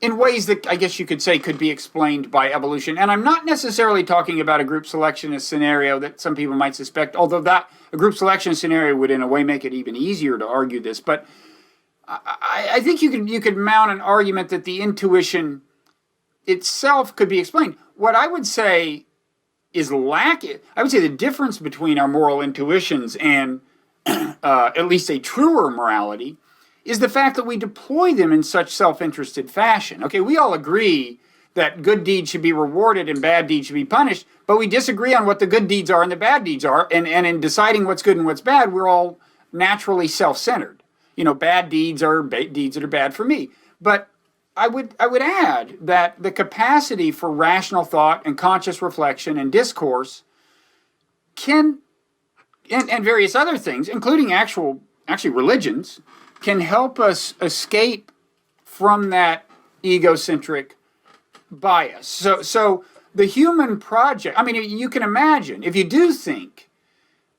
in ways that I guess you could say could be explained by evolution. And I'm not necessarily talking about a group selectionist scenario that some people might suspect, although that a group selection scenario would in a way make it even easier to argue this. But I think you could mount an argument that the intuition itself could be explained. What I would say is lacking, I would say the difference between our moral intuitions and at least a truer morality is the fact that we deploy them in such self-interested fashion. Okay, we all agree that good deeds should be rewarded and bad deeds should be punished, but we disagree on what the good deeds are and the bad deeds are, and in deciding what's good and what's bad, we're all naturally self-centered. Bad deeds are deeds that are bad for me. But I would add that the capacity for rational thought and conscious reflection and discourse can, and various other things, including actually religions, can help us escape from that egocentric bias. So the human project, you can imagine, if you do think,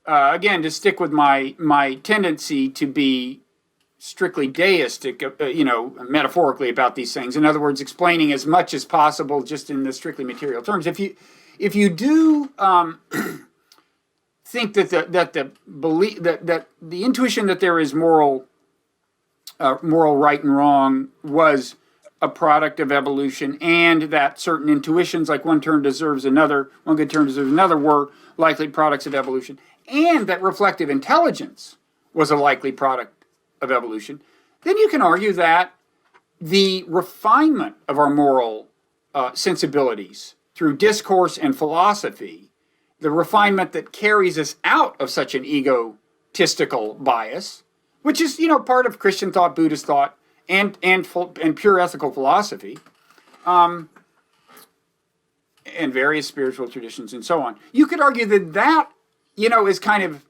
again, to stick with my tendency to be strictly deistic, metaphorically about these things. In other words, explaining as much as possible just in the strictly material terms. If you do think that the belief that the intuition that there is moral right and wrong was a product of evolution, and that certain intuitions, like one good turn deserves another, were likely products of evolution, and that reflective intelligence was a likely product of evolution, then you can argue that the refinement of our moral sensibilities through discourse and philosophy, the refinement that carries us out of such an egotistical bias, which is, part of Christian thought, Buddhist thought, and pure ethical philosophy, and various spiritual traditions and so on. You could argue that is kind of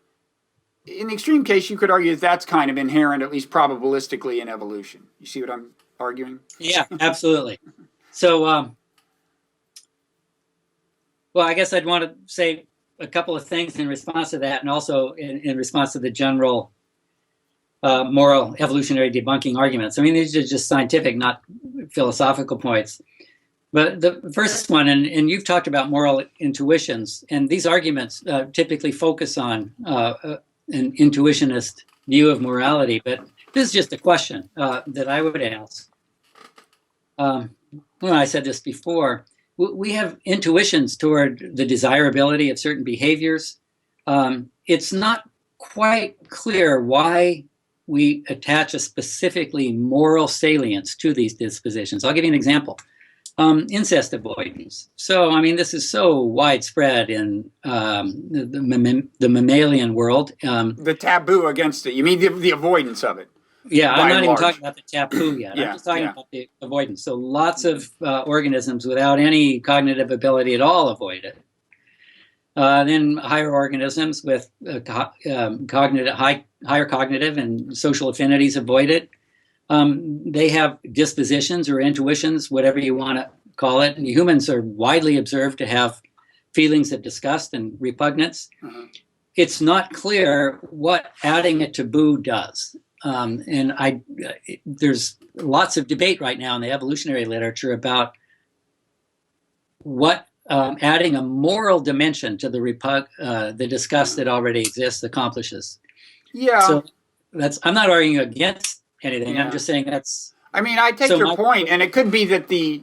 in the extreme case, you could argue that that's kind of inherent, at least probabilistically, in evolution. You see what I'm arguing? Yeah, absolutely. So, well, I guess I'd want to say a couple of things in response to that, and also in response to the general moral evolutionary debunking arguments. I mean, these are just scientific, not philosophical points. But the first one, and you've talked about moral intuitions, and these arguments typically focus on an intuitionist view of morality. But this is just a question that I would ask. Well, I said this before. We have intuitions toward the desirability of certain behaviors. It's not quite clear why we attach a specifically moral salience to these dispositions. I'll give you an example. Incest avoidance. So, I mean, this is so widespread in the mammalian world. The taboo against it. You mean the avoidance of it? Yeah, I'm not even talking about the taboo yet. Yeah, I'm just talking about the avoidance. So lots of organisms without any cognitive ability at all avoid it. Then higher organisms with higher cognitive and social affinities avoid it. They have dispositions or intuitions, whatever you want to call it. And humans are widely observed to have feelings of disgust and repugnance. It's not clear what adding a taboo does. There's lots of debate right now in the evolutionary literature about what adding a moral dimension to the disgust that already exists accomplishes. Yeah. So I'm not arguing against anything. I'm just saying that's. I mean, I take your point, and it could be that the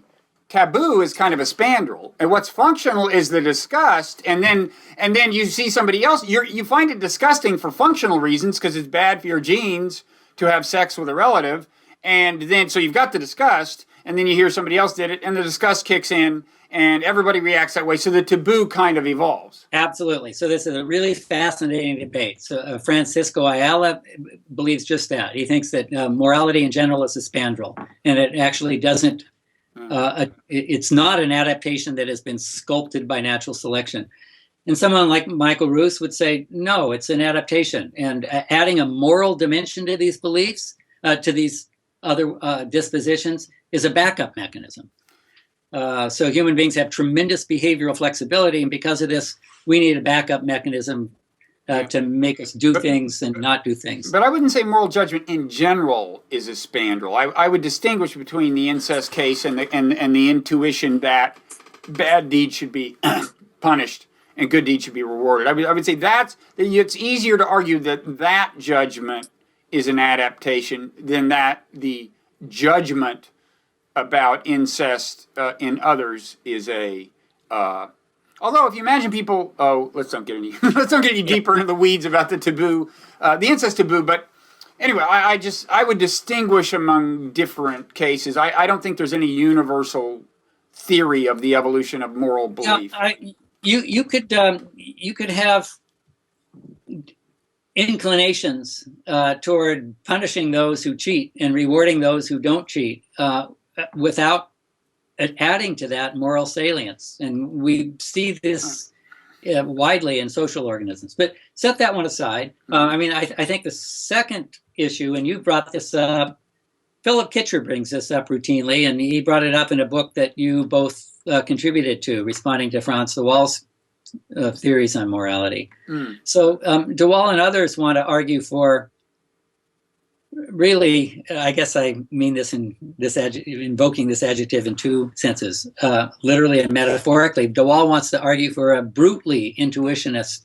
taboo is kind of a spandrel, and what's functional is the disgust, and then you see somebody else. You find it disgusting for functional reasons because it's bad for your genes to have sex with a relative, and then so you've got the disgust, and then you hear somebody else did it, and the disgust kicks in, and everybody reacts that way. So the taboo kind of evolves. Absolutely. So this is a really fascinating debate. So Francisco Ayala believes just that. He thinks that morality in general is a spandrel, and it actually doesn't. It's not an adaptation that has been sculpted by natural selection. And someone like Michael Roos would say, no, it's an adaptation. And adding a moral dimension to these beliefs, to these other dispositions, is a backup mechanism. So human beings have tremendous behavioral flexibility, and because of this, we need a backup mechanism to make us do things and not do things. But I wouldn't say moral judgment in general is a spandrel. I would distinguish between the incest case and the intuition that bad deeds should be punished and good deeds should be rewarded. I would say it's easier to argue that judgment is an adaptation than that the judgment about incest in others is a. Although, if you imagine people, let's don't get any deeper into the weeds about the taboo, the incest taboo. But anyway, I would distinguish among different cases. I don't think there's any universal theory of the evolution of moral belief. You could have inclinations toward punishing those who cheat and rewarding those who don't cheat without adding to that moral salience. And we see this widely in social organisms. But set that one aside. I think the second issue, and you brought this up, Philip Kitcher brings this up routinely, and he brought it up in a book that you both contributed to, responding to Franz de Waal's theories on morality. So de Waal and others want to argue for, really, I guess I mean this invoking this adjective in two senses, literally and metaphorically. De Waal wants to argue for a brutally intuitionist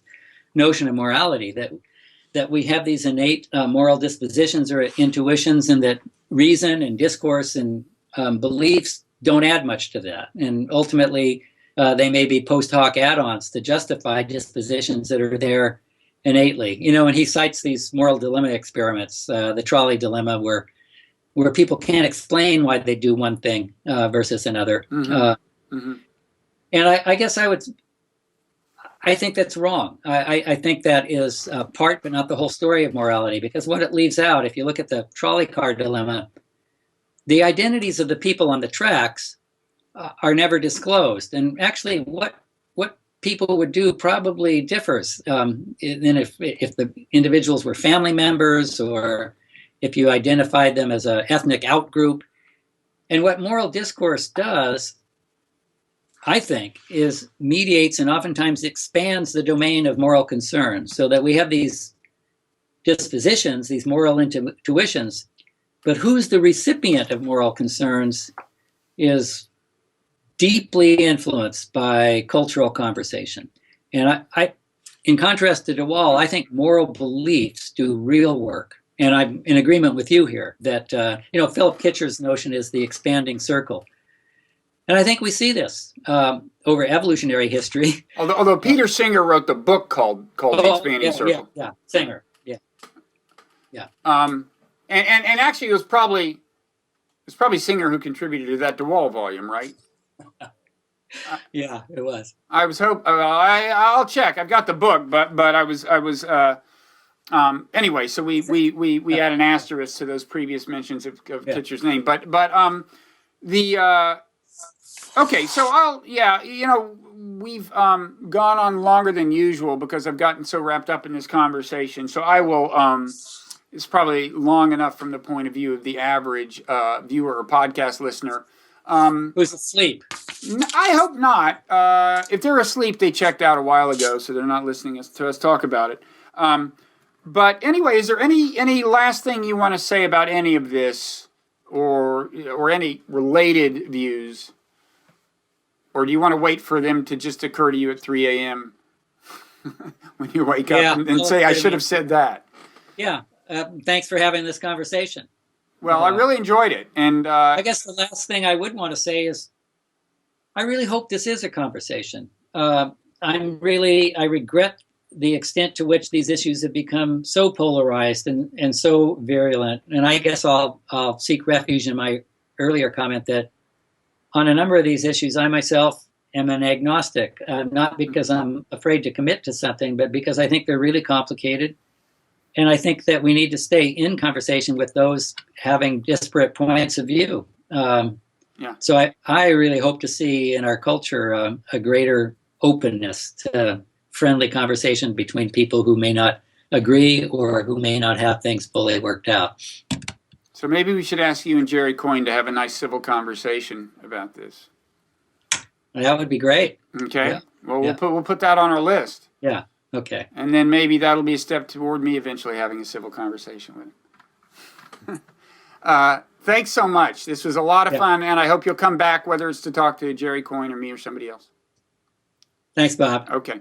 notion of morality, that we have these innate moral dispositions or intuitions, and that reason and discourse and beliefs don't add much to that. And ultimately, they may be post hoc add-ons to justify dispositions that are there innately. And he cites these moral dilemma experiments, the trolley dilemma, where people can't explain why they do one thing versus another. And I guess I think that's wrong. I think that is part, but not the whole story of morality, because what it leaves out, if you look at the trolley car dilemma, the identities of the people on the tracks are never disclosed. And actually, what people would do probably differs. Then if the individuals were family members, or if you identified them as an ethnic outgroup. And what moral discourse does, I think, is mediates and oftentimes expands the domain of moral concern, so that we have these dispositions, these moral intuitions, but who's the recipient of moral concerns is deeply influenced by cultural conversation. And I in contrast to DeWall, I think moral beliefs do real work. And I'm in agreement with you here that, Philip Kitcher's notion is the expanding circle. And I think we see this over evolutionary history. Although Peter Singer wrote the book called The Expanding Circle. Yeah, Singer, yeah. And actually, it was probably Singer who contributed to that DeWall volume, right? Yeah, it was. I was I'll check. I've got the book, but I was anyway. So we add an asterisk to those previous mentions of Kitcher's name. But okay. So we've gone on longer than usual because I've gotten so wrapped up in this conversation. So I will. It's probably long enough from the point of view of the average viewer or podcast listener. Who's asleep? I hope not. If they're asleep, they checked out a while ago, so they're not listening to us talk about it. But anyway, is there any last thing you want to say about any of this, or any related views, or do you want to wait for them to just occur to you at 3 a.m. when you wake up and say, "I should have said that"? Yeah. Thanks for having this conversation. Well, I really enjoyed it, and I guess the last thing I would want to say is, I really hope this is a conversation. I regret the extent to which these issues have become so polarized and so virulent. And I guess I'll seek refuge in my earlier comment that on a number of these issues, I myself am an agnostic, not because I'm afraid to commit to something, but because I think they're really complicated. And I think that we need to stay in conversation with those having disparate points of view. So I really hope to see in our culture a greater openness to friendly conversation between people who may not agree or who may not have things fully worked out. So maybe we should ask you and Jerry Coyne to have a nice civil conversation about this. That would be great. Okay. Yeah. Well, we'll put that on our list. Yeah. Okay. And then maybe that'll be a step toward me eventually having a civil conversation with him. Thanks so much. This was a lot of fun, and I hope you'll come back, whether it's to talk to Jerry Coyne or me or somebody else. Thanks, Bob. Okay.